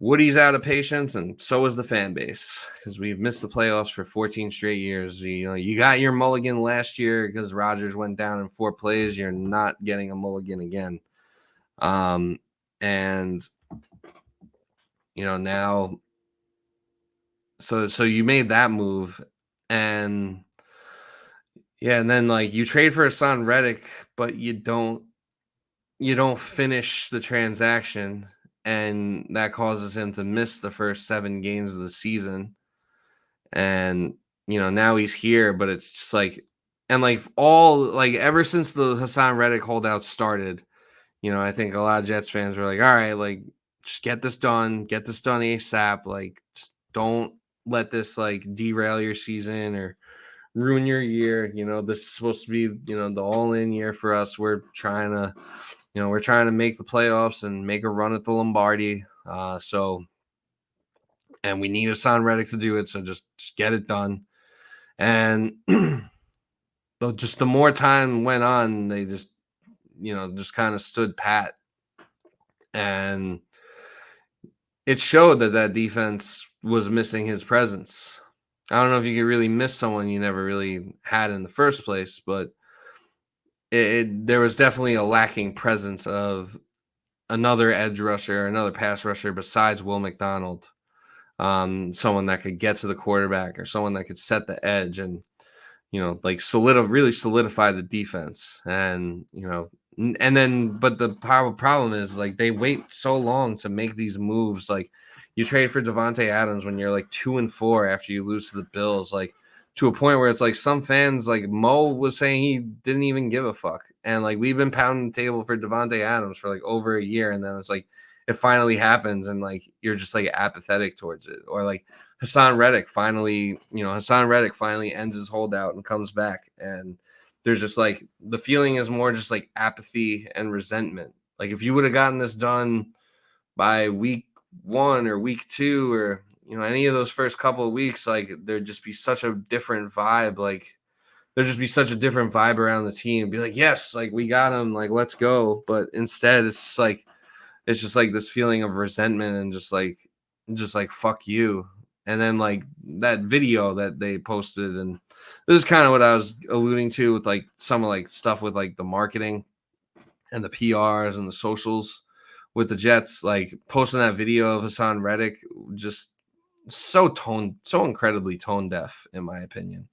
Woody's out of patience and so is the fan base because we've missed the playoffs for 14 straight years. You got your mulligan last year because Rodgers went down in 4 plays. You're not getting a mulligan again. And now, so you made that move, and yeah, and then like you trade for Hassan Reddick, but you don't finish the transaction, and that causes him to miss the first 7 games of the season. And now he's here, but it's just like, and like ever since the Hassan Reddick holdout started, I think a lot of Jets fans were like, all right, like, just get this done ASAP. Like, just don't let this like derail your season or ruin your year. This is supposed to be, the all-in year for us. We're trying to make the playoffs and make a run at the Lombardi. And we need Hassan Reddick to do it. So just get it done. And just the more time went on, they just kind of stood pat. And it showed that defense was missing his presence. I don't know if you could really miss someone you never really had in the first place, but there was definitely a lacking presence of another edge rusher, another pass rusher besides Will McDonald. Someone that could get to the quarterback or someone that could set the edge and, like really solidify the defense. And, and then, but the problem is like they wait so long to make these moves. Like you trade for Devontae Adams when you're like 2-4 after you lose to the Bills, like to a point where it's like some fans, like Mo was saying he didn't even give a fuck. And like we've been pounding the table for Devontae Adams for like over a year. And then it's like, it finally happens and like you're just like apathetic towards it. Or like Hassan Reddick finally ends his holdout and comes back, and there's just like the feeling is more just like apathy and resentment. Like if you would have gotten this done by week 1 or week 2 or any of those first couple of weeks, like there'd just be such a different vibe. Like there'd just be such a different vibe around the team. Be like, yes, like we got him, like let's go. But instead, it's just like this feeling of resentment and just like fuck you. And then like that video that they posted, and this is kind of what I was alluding to with like some of like stuff with like the marketing and the PRs and the socials with the Jets, like posting that video of Hassan Reddick, just so incredibly tone deaf, in my opinion.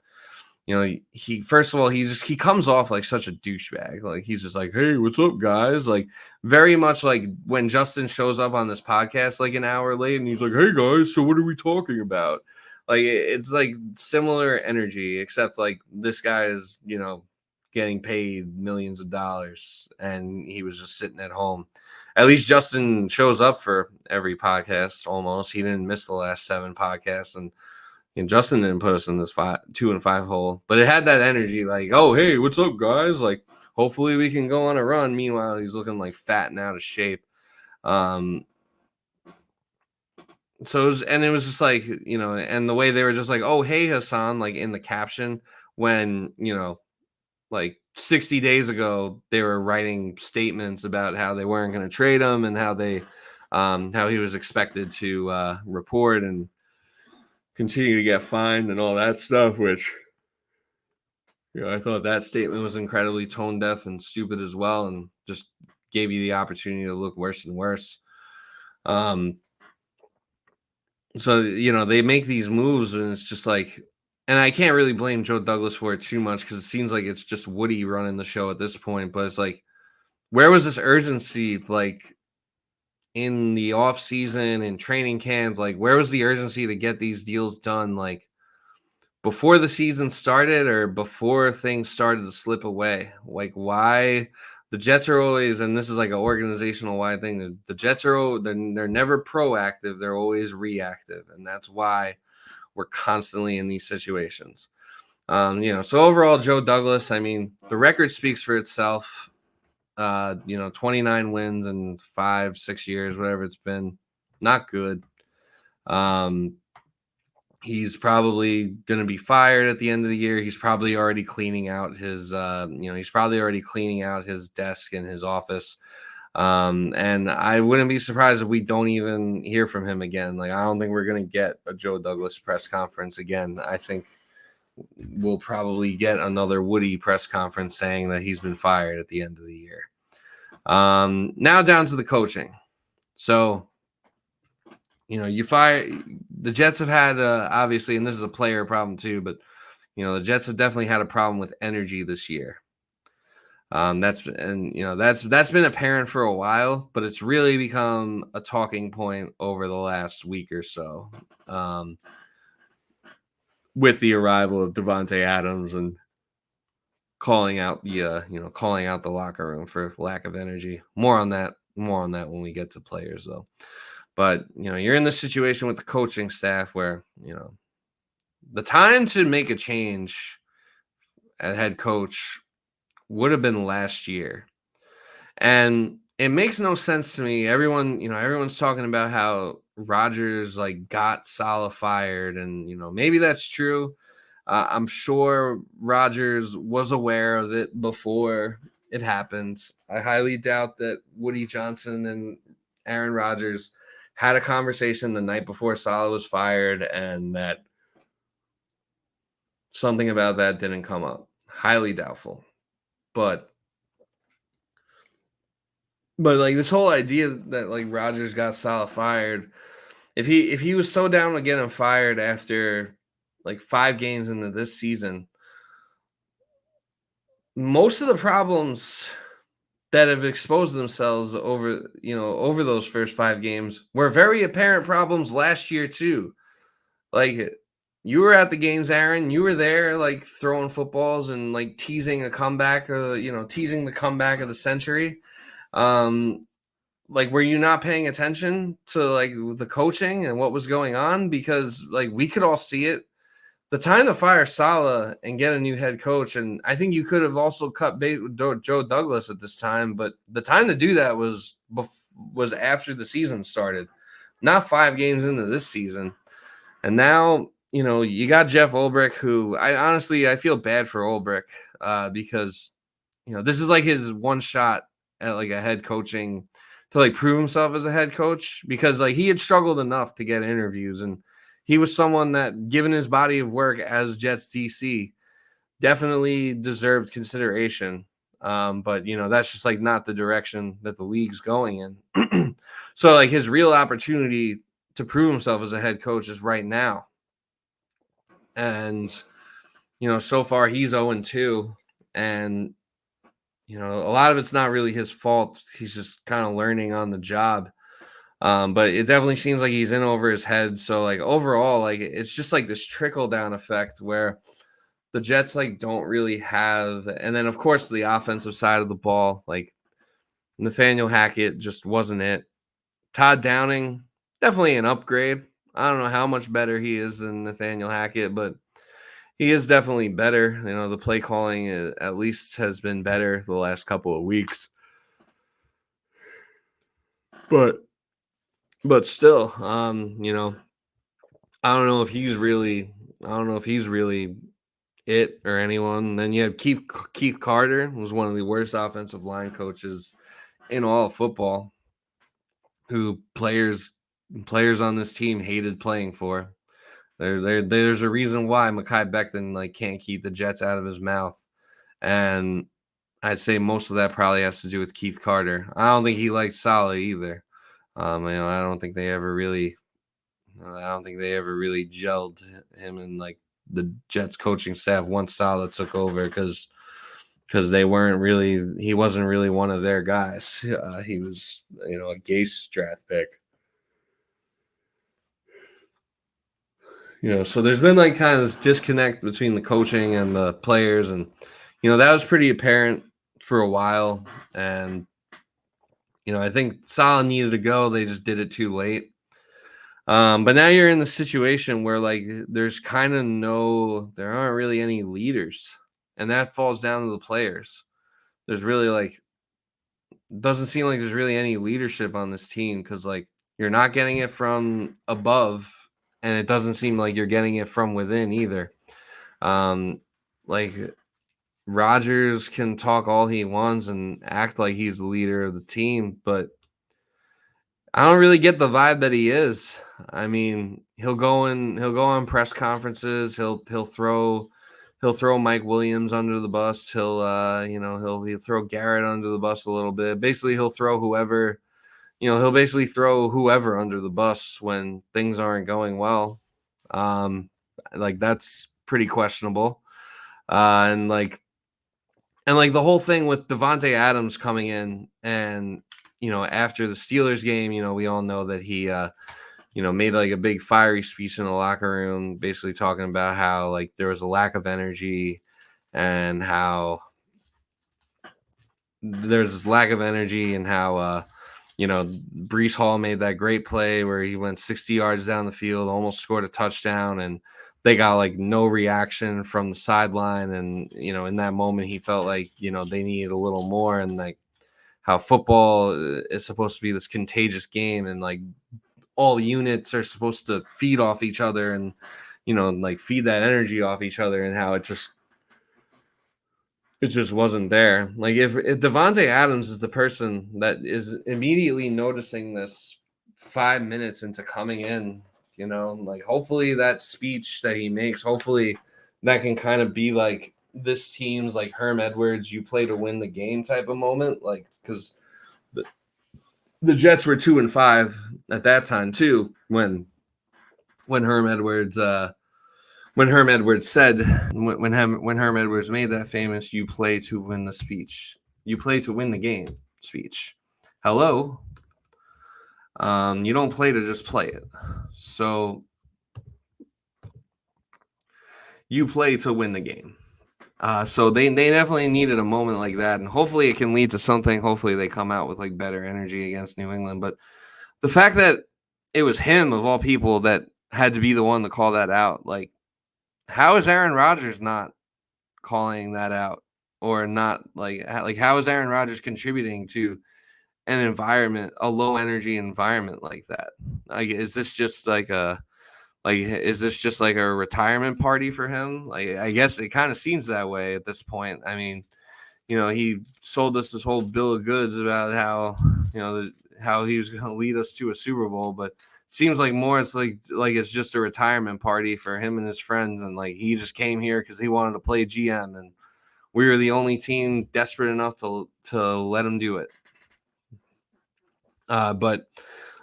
he first of all, he comes off like such a douchebag. Like he's just like, "Hey, what's up, guys?" Like very much like when Justin shows up on this podcast like an hour late, and he's like, "Hey guys, so what are we talking about?" Like it's like similar energy, except like this guy is getting paid millions of dollars, and he was just sitting at home. At least Justin shows up for every podcast almost. He didn't miss the last 7 podcasts, and Justin didn't put us in this 2-5 hole, but it had that energy like, oh, hey, what's up, guys? Like, hopefully we can go on a run. Meanwhile, he's looking like fat and out of shape. Um, it was just like, and the way they were just like, oh, hey, Hassan, like in the caption when, like 60 days ago, they were writing statements about how they weren't going to trade him and how he was expected to report and continue to get fined and all that stuff, which I thought that statement was incredibly tone deaf and stupid as well, and just gave you the opportunity to look worse and worse. So they make these moves, and it's just like, and I can't really blame Joe Douglas for it too much because it seems like it's just Woody running the show at this point. But it's like, where was this urgency, like in the off season and training camp? Like, where was the urgency to get these deals done? Like before the season started or before things started to slip away? Like why the Jets are always, and this is like an organizational wide thing, the Jets are they're never proactive, they're always reactive, and that's why we're constantly in these situations. So overall, Joe Douglas, I mean, the record speaks for itself. 29 wins in 5-6 years, whatever it's been, not good. He's probably going to be fired at the end of the year. He's probably already cleaning out his, desk in his office. And I wouldn't be surprised if we don't even hear from him again. Like, I don't think we're going to get a Joe Douglas press conference again. I think we'll probably get another Woody press conference saying that he's been fired at the end of the year. Now down to the coaching. So, you fire the Jets have had obviously, and this is a player problem too, but the Jets have definitely had a problem with energy this year. That's been apparent for a while, but it's really become a talking point over the last week or so, with the arrival of Devontae Adams and calling out the locker room for lack of energy. More on that when we get to players, though. But you're in this situation with the coaching staff where the time to make a change at head coach would have been last year. And it makes no sense to me. Everyone's talking about how Rodgers like got Saleh fired, and maybe that's true. I'm sure Rodgers was aware of it before it happened. I highly doubt that Woody Johnson and Aaron Rodgers had a conversation the night before Saleh was fired, and that something about that didn't come up. Highly doubtful. But like this whole idea that like Rodgers got Saleh fired, if he was so down to get him fired after like 5 games into this season, most of the problems that have exposed themselves over those first 5 games were very apparent problems last year too. Like, you were at the games, Aaron. You were there, like throwing footballs and like teasing a comeback, teasing the comeback of the century. Like, were you not paying attention to like the coaching and what was going on? Because like we could all see it. The time to fire Saleh and get a new head coach, and I think you could have also cut bait with Joe Douglas at this time, but the time to do that was after the season started, not 5 games into this season. And now, you got Jeff Ulbrich, who I feel bad for Ulbrich because, this is like his one shot at like a head coaching to like prove himself as a head coach, because like he had struggled enough to get interviews, and he was someone that, given his body of work as Jets DC, definitely deserved consideration. But that's just like not the direction that the league's going in. So like his real opportunity to prove himself as a head coach is right now. And so far he's 0-2, and a lot of it's not really his fault. He's just kind of learning on the job. But it definitely seems like he's in over his head. So like overall, like it's just like this trickle down effect where the Jets like don't really have, and then of course the offensive side of the ball, like Nathaniel Hackett just wasn't it. Todd Downing, definitely an upgrade. I don't know how much better he is than Nathaniel Hackett, but he is definitely better. The play calling at least has been better the last couple of weeks. But still, I don't know if he's really it or anyone. Then you have Keith Carter, who's one of the worst offensive line coaches in all of football, who players on this team hated playing for. There's a reason why Mekhi Becton like can't keep the Jets out of his mouth, and I'd say most of that probably has to do with Keith Carter. I don't think he liked Saleh either. I don't think they ever really, gelled him and like the Jets coaching staff once Saleh took over because he wasn't really one of their guys. He was a Gase draft pick. So there's been like kind of this disconnect between the coaching and the players, and that was pretty apparent for a while. And I think Saleh needed to go. They just did it too late. But now you're in the situation where like there aren't really any leaders, and that falls down to the players. There's really like doesn't seem like there's really any leadership on this team because like you're not getting it from above, and it doesn't seem like you're getting it from within either. Like Rodgers can talk all he wants and act like he's the leader of the team, but I don't really get the vibe that he is. I mean, he'll go on press conferences, he'll throw Mike Williams under the bus, he'll throw Garrett under the bus a little bit. Basically, he'll basically throw whoever under the bus when things aren't going well. Like that's pretty questionable. And the whole thing with Devontae Adams coming in and after the Steelers game, we all know that he made like a big fiery speech in the locker room, basically talking about how like there was a lack of energy and how there's this lack of energy and how Brees Hall made that great play where he went 60 yards down the field, almost scored a touchdown, and they got like no reaction from the sideline. And in that moment he felt like they needed a little more, and like how football is supposed to be this contagious game, and like all units are supposed to feed off each other and like feed that energy off each other, and how it just wasn't there. Like if Devontae Adams is the person that is immediately noticing this 5 minutes into coming in, like hopefully that speech that he makes, hopefully that can kind of be like this team's like Herm Edwards, you play to win the game type of moment. Like, because the Jets were 2-5 at that time too, when Herm Edwards said when Herm Edwards made that famous "you play to win the game" speech. Hello, you don't play to just play it. So you play to win the game. So they definitely needed a moment like that, and hopefully it can lead to something. Hopefully they come out with like better energy against New England. But the fact that it was him of all people that had to be the one to call that out, like how is Aaron Rodgers not calling that out, or not like how is Aaron Rodgers contributing to a low energy environment like that? Like is this just like a retirement party for him? Like I guess it kind of seems that way at this point. I mean, he sold us this whole bill of goods about how he was going to lead us to a Super Bowl, but seems like more it's like it's just a retirement party for him and his friends, and like he just came here because he wanted to play GM, and we were the only team desperate enough to let him do it. But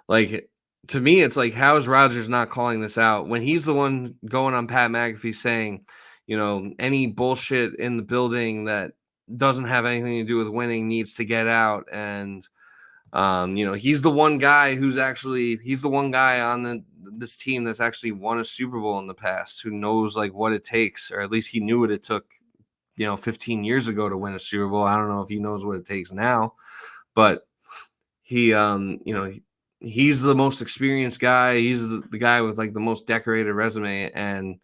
like to me, it's like how is Rodgers not calling this out when he's the one going on Pat McAfee saying, any bullshit in the building that doesn't have anything to do with winning needs to get out. And he's the one guy on this team that's actually won a Super Bowl in the past, who knows like what it takes, or at least he knew what it took 15 years ago to win a Super Bowl. I don't know if he knows what it takes now, but he's the most experienced guy. He's the guy with like the most decorated resume, and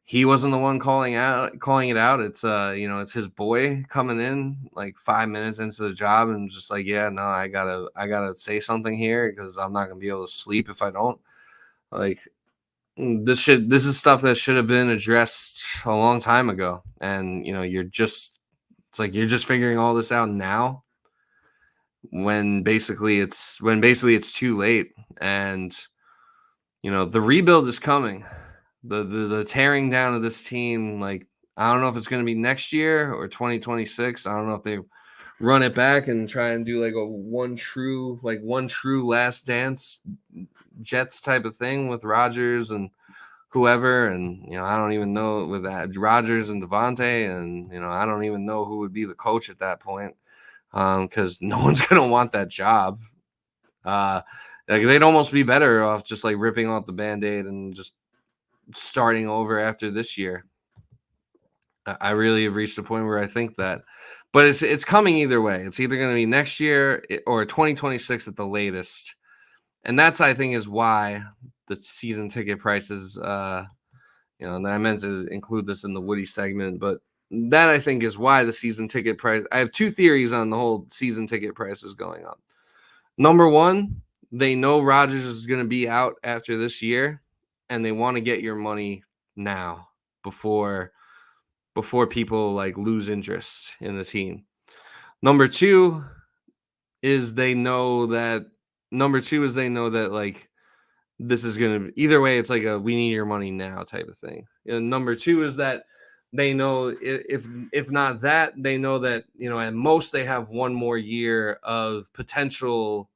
he wasn't the one calling it out. It's it's his boy coming in like 5 minutes into the job and just like, yeah, no, I gotta say something here because I'm not gonna be able to sleep if I don't. Like, this is stuff that should have been addressed a long time ago. And you're just figuring all this out now, when basically it's too late. And the rebuild is coming. The tearing down of this team, like, I don't know if it's going to be next year or 2026. I don't know if they run it back and try and do like a one true last dance Jets type of thing with Rodgers and whoever. And I don't even know, with that Rodgers and Devontae, and I don't even know who would be the coach at that point, because no one's going to want that job. Like, they'd almost be better off just like ripping off the Band-Aid and just starting over after this year. I really have reached a point where I think that, but it's coming either way. It's either going to be next year or 2026 at the latest. And that's, I think, is why the season ticket prices, and I meant to include this in the Woody segment, but that, I think, is why the season ticket price. I have two theories on the whole season ticket prices going up. Number one, they know Rodgers is going to be out after this year, and they want to get your money now before people like lose interest in the team. Number two is they know that like, this is going to, either way, it's like a we need your money now type of thing. And number two is that they know, if not that, they know that, at most they have one more year of potential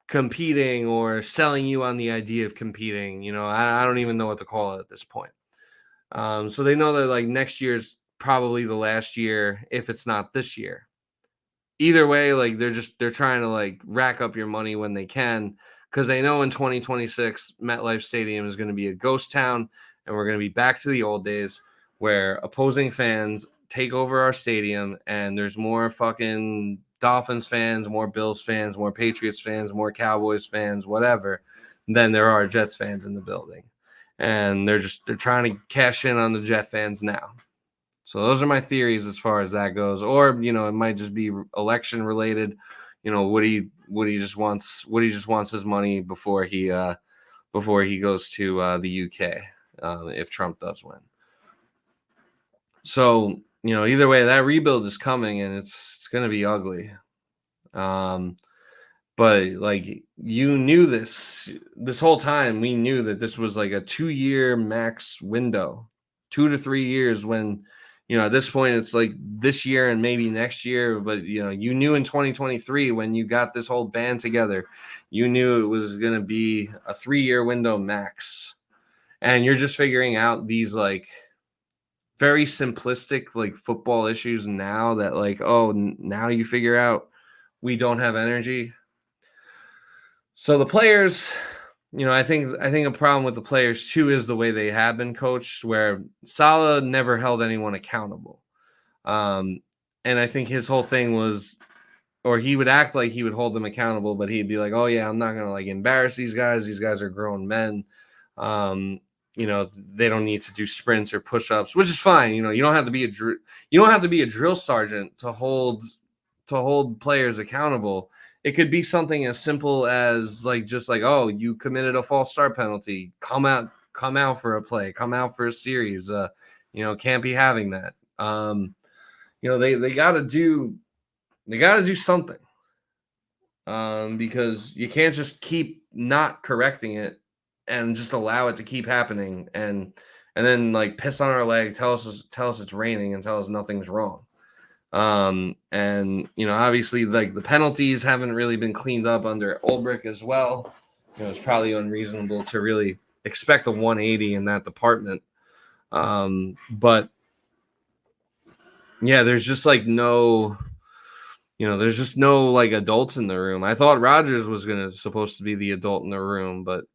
competing or selling you on the idea of competing. I don't even know what to call it at this point. So they know that like next year's probably the last year, if it's not this year. Either way, like, they're trying to like rack up your money when they can, because they know in 2026 MetLife Stadium is going to be a ghost town, and we're going to be back to the old days where opposing fans take over our stadium, and there's more fucking Dolphins fans, more Bills fans, more Patriots fans, more Cowboys fans, whatever, than there are Jets fans in the building. And they're trying to cash in on the Jet fans now. So those are my theories as far as that goes. Or, it might just be election related. Woody just wants his money before he goes to the UK, if Trump does win. So, either way, that rebuild is coming, and it's going to be ugly. But like, you knew this whole time. We knew that this was like a 2-year max window, 2 to 3 years, when, at this point it's like this year and maybe next year. But, you knew in 2023, when you got this whole band together, you knew it was going to be a 3-year window max. And you're just figuring out these like very simplistic like football issues now, that like, oh, now you figure out we don't have energy. So the players, I think a problem with the players too is the way they have been coached, where Saleh never held anyone accountable. And I think his whole thing was, or he would act like he would hold them accountable, but he'd be like, oh yeah, I'm not going to like embarrass these guys. These guys are grown men. They don't need to do sprints or push-ups, which is fine. You don't have to be a drill sergeant to hold players accountable. It could be something as simple as like, just like, oh, you committed a false start penalty. Come out for a play. Come out for a series. Can't be having that. They got to do something. Because you can't just keep not correcting it and just allow it to keep happening, and then like piss on our leg, tell us it's raining, and tell us nothing's wrong. And obviously, like, the penalties haven't really been cleaned up under Ulbrich as well. It's probably unreasonable to really expect a 180 in that department. But yeah, there's just like no, there's just no like adults in the room. I thought Rodgers was supposed to be the adult in the room, but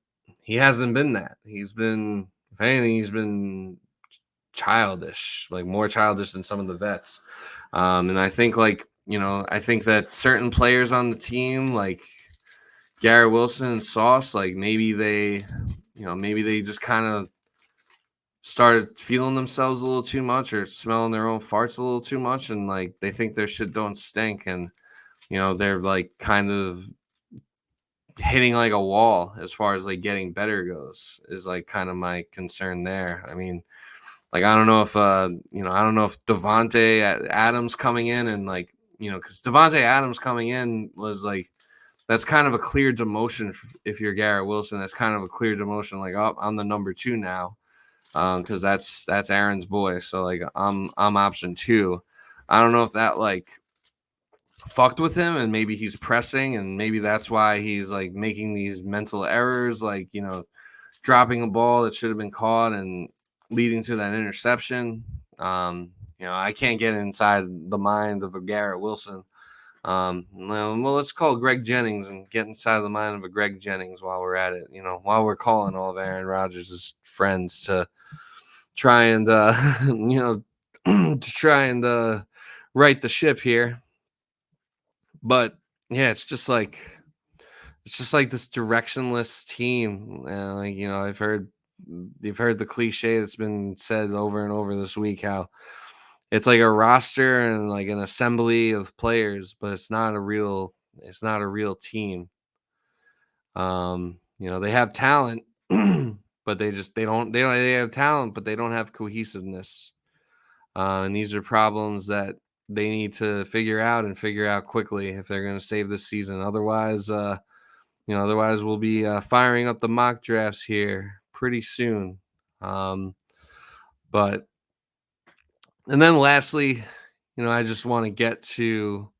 he hasn't been that. He's been, if anything, he's been childish, like more childish than some of the vets. And I think I think that certain players on the team, like Garrett Wilson and Sauce, like maybe they just kind of started feeling themselves a little too much or smelling their own farts a little too much, and like they think their shit don't stink, and they're like kind of hitting like a wall as far as like getting better goes, is like kind of my concern there. I mean, like I don't know if Devontae Adams coming in and like, because Devontae Adams coming in was like, that's kind of a clear demotion. If you're Garrett Wilson, that's kind of a clear demotion. Like, oh, I'm the number 2 now, because that's Aaron's boy. So like I'm option 2. I don't know if that like fucked with him, and maybe he's pressing, and maybe that's why he's like making these mental errors, like dropping a ball that should have been caught and leading to that interception. I can't get inside the mind of a Garrett Wilson. Well, let's call Greg Jennings and get inside the mind of a Greg Jennings while we're at it. While we're calling all of Aaron Rodgers' friends to try and to try and right the ship here. But yeah, it's just like this directionless team. You've heard the cliche that's been said over and over this week, how it's like a roster and like an assembly of players, but it's not a real team. They have talent, but they have talent, but they don't have cohesiveness. And these are problems that they need to figure out quickly if they're going to save this season. Otherwise, we'll be firing up the mock drafts here pretty soon. But and then lastly, I just want to get to,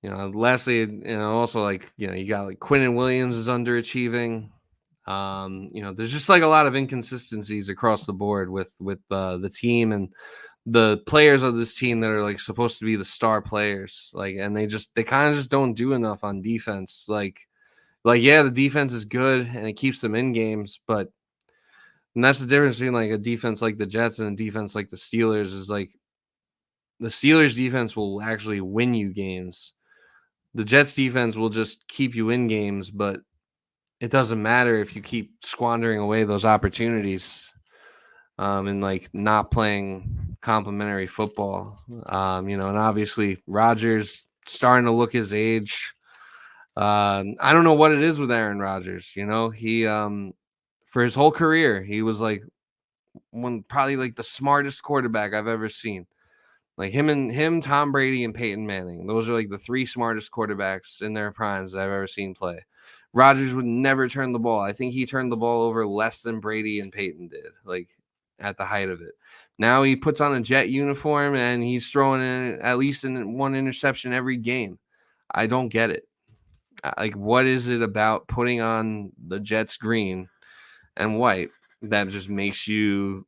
also like, you got like Quinnen Williams is underachieving. There's just like a lot of inconsistencies across the board with the team and the players of this team that are like supposed to be the star players. Like, and they kind of just don't do enough on defense. Like, yeah, the defense is good and it keeps them in games, but and that's the difference between like a defense like the Jets and a defense like the Steelers, is like the Steelers defense will actually win you games. The Jets defense will just keep you in games, but it doesn't matter if you keep squandering away those opportunities, and like not playing complementary football. And obviously Rodgers starting to look his age. I don't know what it is with Aaron Rodgers. He for his whole career, he was like probably like the smartest quarterback I've ever seen. Like him, Tom Brady, and Peyton Manning. Those are like the 3 smartest quarterbacks in their primes that I've ever seen play. Rodgers would never turn the ball. I think he turned the ball over less than Brady and Peyton did, like at the height of it. Now he puts on a Jet uniform and he's throwing in at least one interception every game. I don't get it. Like, what is it about putting on the Jets green and white that just makes you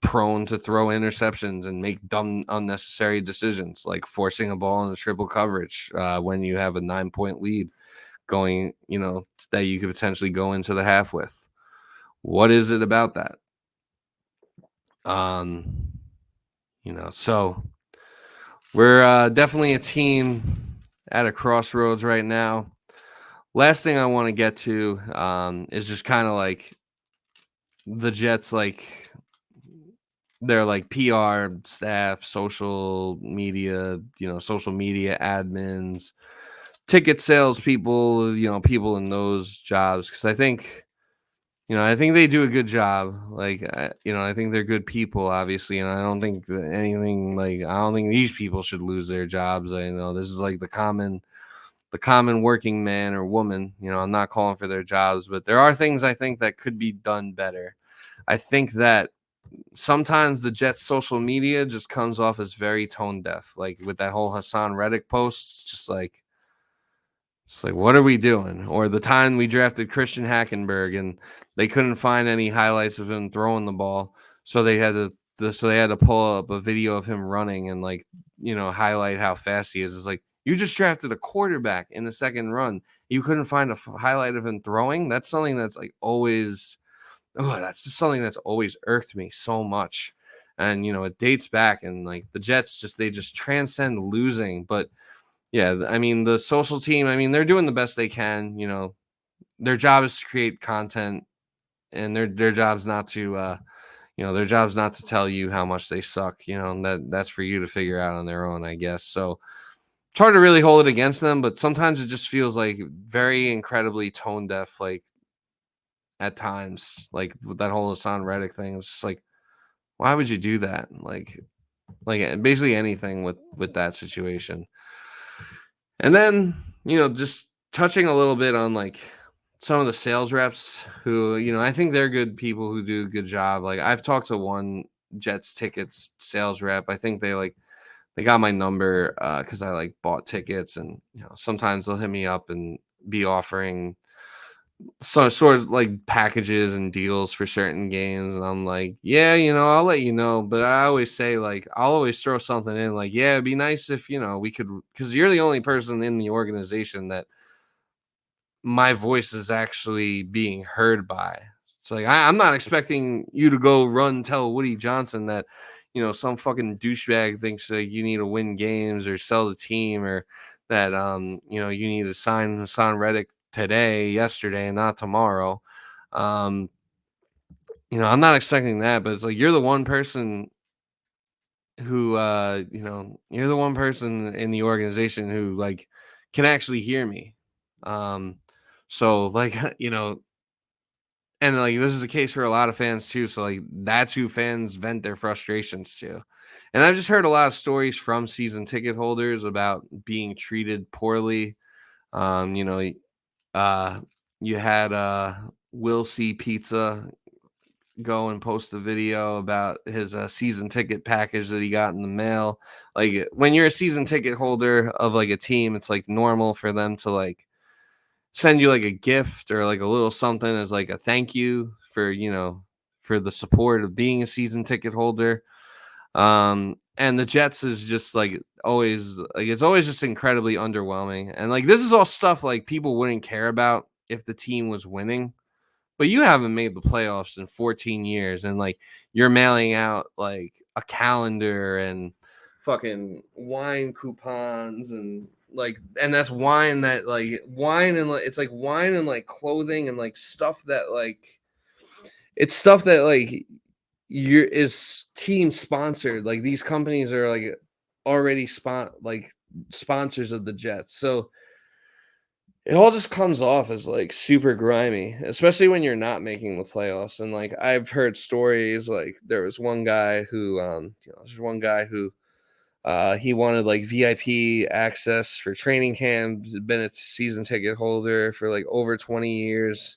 prone to throw interceptions and make dumb, unnecessary decisions, like forcing a ball into triple coverage when you have a 9-point lead going, that you could potentially go into the half with? What is it about that? So we're definitely a team at a crossroads right now. Last thing I want to get to is just kind of like the Jets, like their like PR staff, social media admins, ticket sales people, people in those jobs. Because I think they do a good job. Like, I think they're good people, obviously, and I don't think I don't think these people should lose their jobs. I know this is like the common working man or woman. I'm not calling for their jobs, but there are things I think that could be done better. I think that sometimes the Jets social media just comes off as very tone deaf, like with that whole Hassan Reddick post. Just like, what are we doing? Or the time we drafted Christian Hackenberg and they couldn't find any highlights of him throwing the ball. So they had so they had to pull up a video of him running and like, highlight how fast he is. It's like, you just drafted a quarterback in the second run. You couldn't find a highlight of him throwing. That's something that's like always, oh, that's just something that's always irked me so much. And it dates back, and like the Jets they just transcend losing. But yeah, I mean the social team, I mean they're doing the best they can. Their job is to create content, and their job's not to their job's not to tell you how much they suck. And that's for you to figure out on their own, I guess. So it's hard to really hold it against them, but sometimes it just feels like very incredibly tone deaf, like at times, like with that whole Hassan Reddick thing. It's just like, why would you do that? Like basically anything with that situation. And then, just touching a little bit on like some of the sales reps who, I think they're good people who do a good job. Like I've talked to one Jets tickets sales rep. I think they got my number because I like bought tickets, and sometimes they'll hit me up and be offering some sort of like packages and deals for certain games, and I'm like, yeah, I'll let you know. But I always say, like, I'll always throw something in, like, yeah, it'd be nice if we could, because you're the only person in the organization that my voice is actually being heard by. So like I'm not expecting you to go run tell Woody Johnson that some fucking douchebag thinks like you need to win games or sell the team, or that you need to sign Hassan Reddick today, yesterday, and not tomorrow. Um, I'm not expecting that, but it's like you're the one person who you're the one person in the organization who like can actually hear me. Um, so like and like this is the case for a lot of fans too. So like that's who fans vent their frustrations to. And I've just heard a lot of stories from season ticket holders about being treated poorly. Um, you know, uh you had Will C Pizza go and post a video about his season ticket package that he got in the mail. Like when you're a season ticket holder of like a team, it's like normal for them to like send you like a gift or like a little something as like a thank you for for the support of being a season ticket holder. And the Jets is just like always, like it's always just incredibly underwhelming, and like this is all stuff like people wouldn't care about if the team was winning, but you haven't made the playoffs in 14 years, and like you're mailing out like a calendar and fucking wine coupons, and like, and that's wine that like wine and like it's like wine and like clothing and like stuff that like it's stuff that like you're is team sponsored. Like these companies are like already sponsors of the Jets. So it all just comes off as like super grimy, especially when you're not making the playoffs. And like I've heard stories, like there was one guy who there's one guy who he wanted like VIP access for training camp, been a season ticket holder for like over 20 years.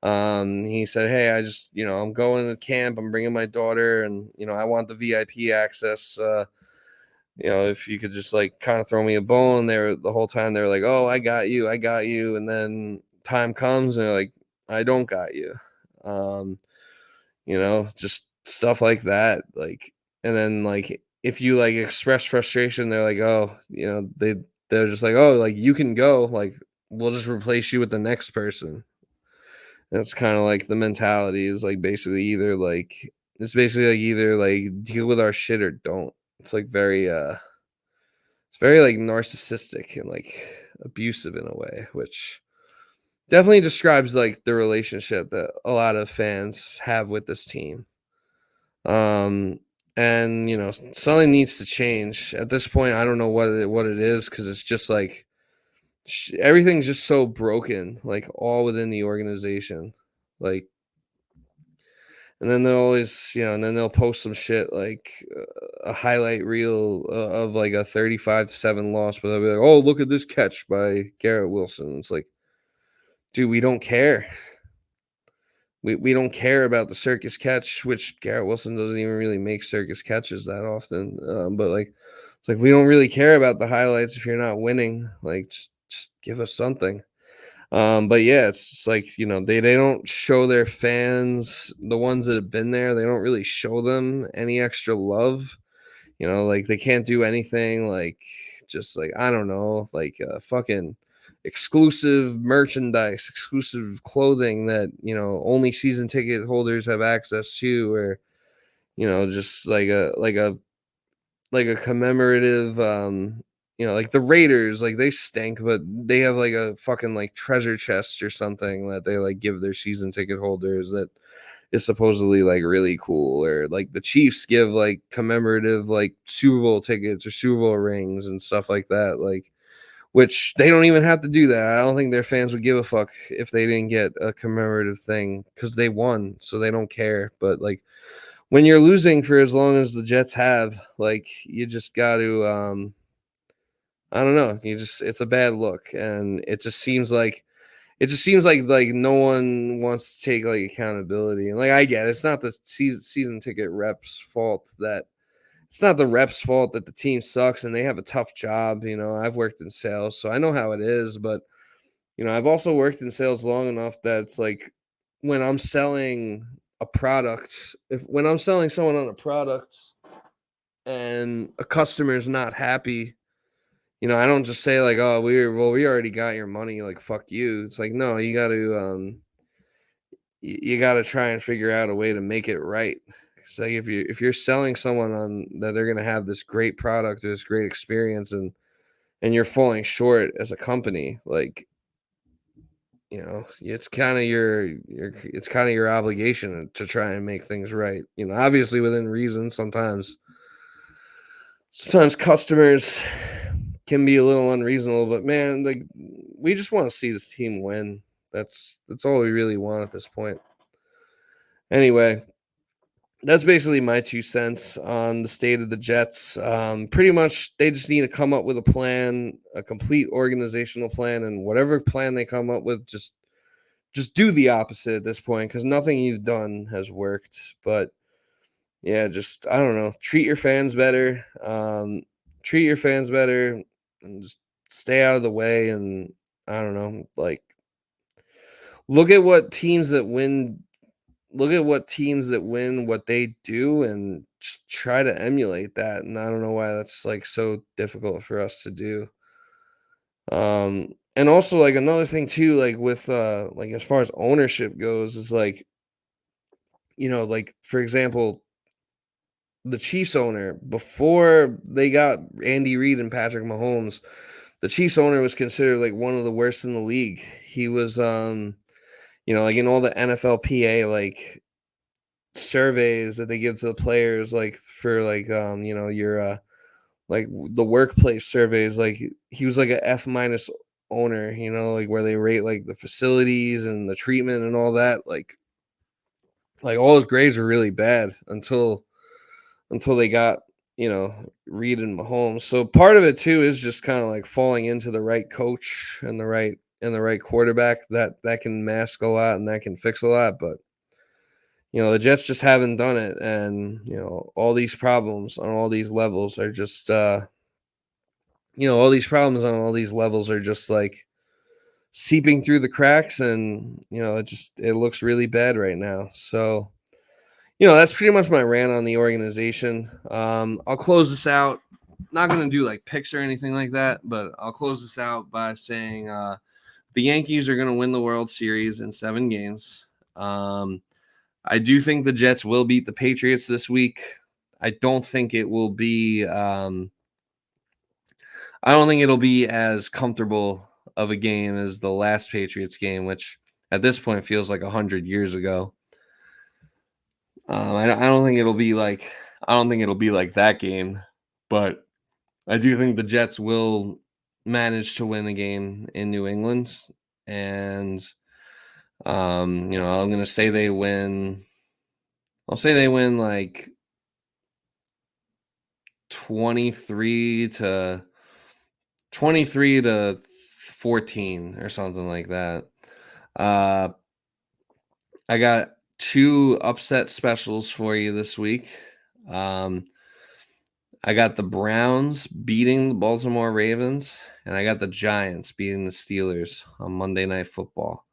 He said, "Hey, I just, I'm going to camp, I'm bringing my daughter, and I want the VIP access. If you could just like kind of throw me a bone." There the whole time they're like, "Oh, I got you," and then time comes and they're like, "I don't got you." Um, just stuff like that. Like, and then like if you like express frustration, they're like, "Oh, they're just like, oh, like you can go, like we'll just replace you with the next person." That's kind of like the mentality is like basically either like it's basically like either like deal with our shit or don't. It's like it's very like narcissistic and like abusive in a way, which definitely describes like the relationship that a lot of fans have with this team. Um, and something needs to change. At this point, I don't know what it is, because it's just like everything's just so broken, like all within the organization. Like, and then they'll always, and then they'll post some shit like a highlight reel of like a 35-7 loss, but they'll be like, "Oh, look at this catch by Garrett Wilson." It's like, dude, we don't care. We don't care about the circus catch, which Garrett Wilson doesn't even really make circus catches that often. But like, it's like we don't really care about the highlights if you're not winning. Like, just give us something. But yeah, it's just like, they don't show their fans, the ones that have been there, they don't really show them any extra love. Like they can't do anything like just like I don't know, like fucking exclusive merchandise, exclusive clothing that, only season ticket holders have access to, or just like a commemorative like the Raiders, like they stink, but they have like a fucking like treasure chest or something that they like give their season ticket holders that is supposedly like really cool, or like the Chiefs give like commemorative like Super Bowl tickets or Super Bowl rings and stuff like that, like which they don't even have to do that. I don't think their fans would give a fuck if they didn't get a commemorative thing because they won, so they don't care. But like when you're losing for as long as the Jets have, like you just got to I don't know, you just it's a bad look, and it just seems like no one wants to take like accountability. And like I get it, it's not the season ticket reps fault that it's not the reps fault that the team sucks and they have a tough job. I've worked in sales, so I know how it is, but I've also worked in sales long enough that it's like when I'm selling a product, if when I'm selling someone on a product and a customer is not happy, I don't just say like, "Oh, we already got your money, like fuck you." It's like, no, you got to try and figure out a way to make it right. It's like if you're selling someone on that they're gonna have this great product or this great experience, and you're falling short as a company, like it's kind of your obligation to try and make things right. Obviously within reason. Sometimes customers can be a little unreasonable, but man, like we just want to see this team win. That's all we really want at this point. Anyway, that's basically my 2 cents on the state of the Jets. Pretty much, they just need to come up with a plan, a complete organizational plan, and whatever plan they come up with, just do the opposite at this point because nothing you've done has worked. But yeah, just I don't know, treat your fans better, and just stay out of the way. And I don't know, like look at what teams that win what they do, and try to emulate that. And I don't know why that's like so difficult for us to do. And also like another thing too, like with like as far as ownership goes, is like like for example, the Chiefs owner, before they got Andy Reid and Patrick Mahomes, the Chiefs owner was considered like one of the worst in the league. He was like in all the NFLPA like surveys that they give to the players, like for like your like the workplace surveys, like he was like a F minus owner, like where they rate like the facilities and the treatment and all that, like all his grades were really bad until they got Reed and Mahomes. So part of it too is just kind of like falling into the right coach and the right quarterback that can mask a lot and that can fix a lot. But the Jets just haven't done it, and all these problems on all these levels are just all these problems on all these levels are just like seeping through the cracks, and it looks really bad right now. So that's pretty much my rant on the organization. I'll close this out. Not gonna do like picks or anything like that, but I'll close this out by saying the Yankees are gonna win the World Series in 7 games. I do think the Jets will beat the Patriots this week. I don't think it will be. I don't think it'll be as comfortable of a game as the last Patriots game, which at this point feels like 100 years ago. I don't think it'll be like that game, but I do think the Jets will manage to win the game in New England, and I'm gonna say they win. I'll say they win like 23 to 14 or something like that. Uh, I got 2 upset specials for you this week. Um, I got the Browns beating the Baltimore Ravens, and I got the Giants beating the Steelers on Monday Night Football.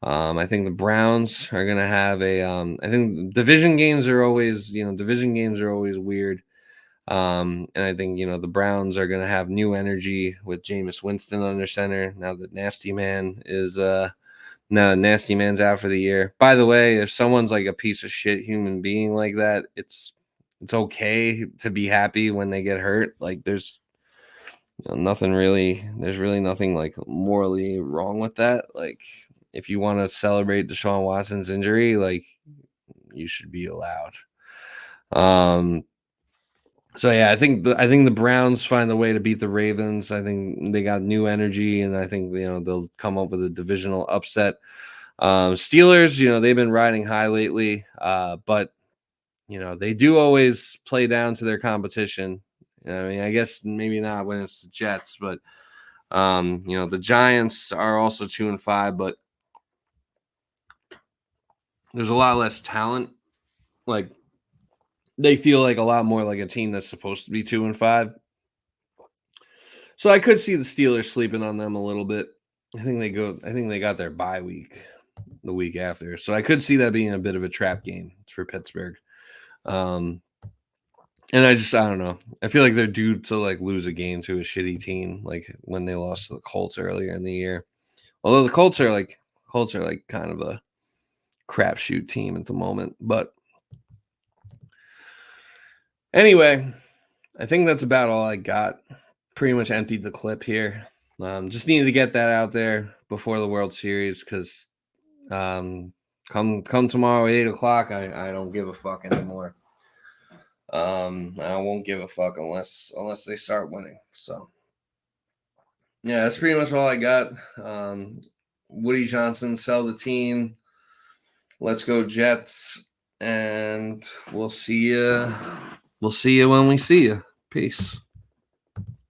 I think the Browns are gonna have a. I think division games are always weird. And I think the Browns are gonna have new energy with Jameis Winston under center now that Nasty Man's out for the year. By the way, if someone's like a piece of shit human being like that, it's okay to be happy when they get hurt. Like there's really nothing like morally wrong with that. Like if you want to celebrate Deshaun Watson's injury, like you should be allowed. So yeah, I think the Browns find a way to beat the Ravens. I think they got new energy, and I think they'll come up with a divisional upset. Steelers, they've been riding high lately, but they do always play down to their competition. I mean, I guess maybe not when it's the Jets, but the Giants are also 2-5, but there's a lot less talent. Like they feel like a lot more like a team that's supposed to be 2-5. So I could see the Steelers sleeping on them a little bit. I think they got their bye week the week after. So I could see that being a bit of a trap game for Pittsburgh. And I don't know. I feel like they're due to like lose a game to a shitty team, like when they lost to the Colts earlier in the year. Although the Colts are like kind of a crapshoot team at the moment. But anyway, I think that's about all I got. Pretty much emptied the clip here. Just needed to get that out there before the World Series because come tomorrow at 8:00, I don't give a fuck anymore. I won't give a fuck unless they start winning. So yeah, that's pretty much all I got. Woody Johnson, sell the team. Let's go Jets, and we'll see you. We'll see you when we see you. Peace.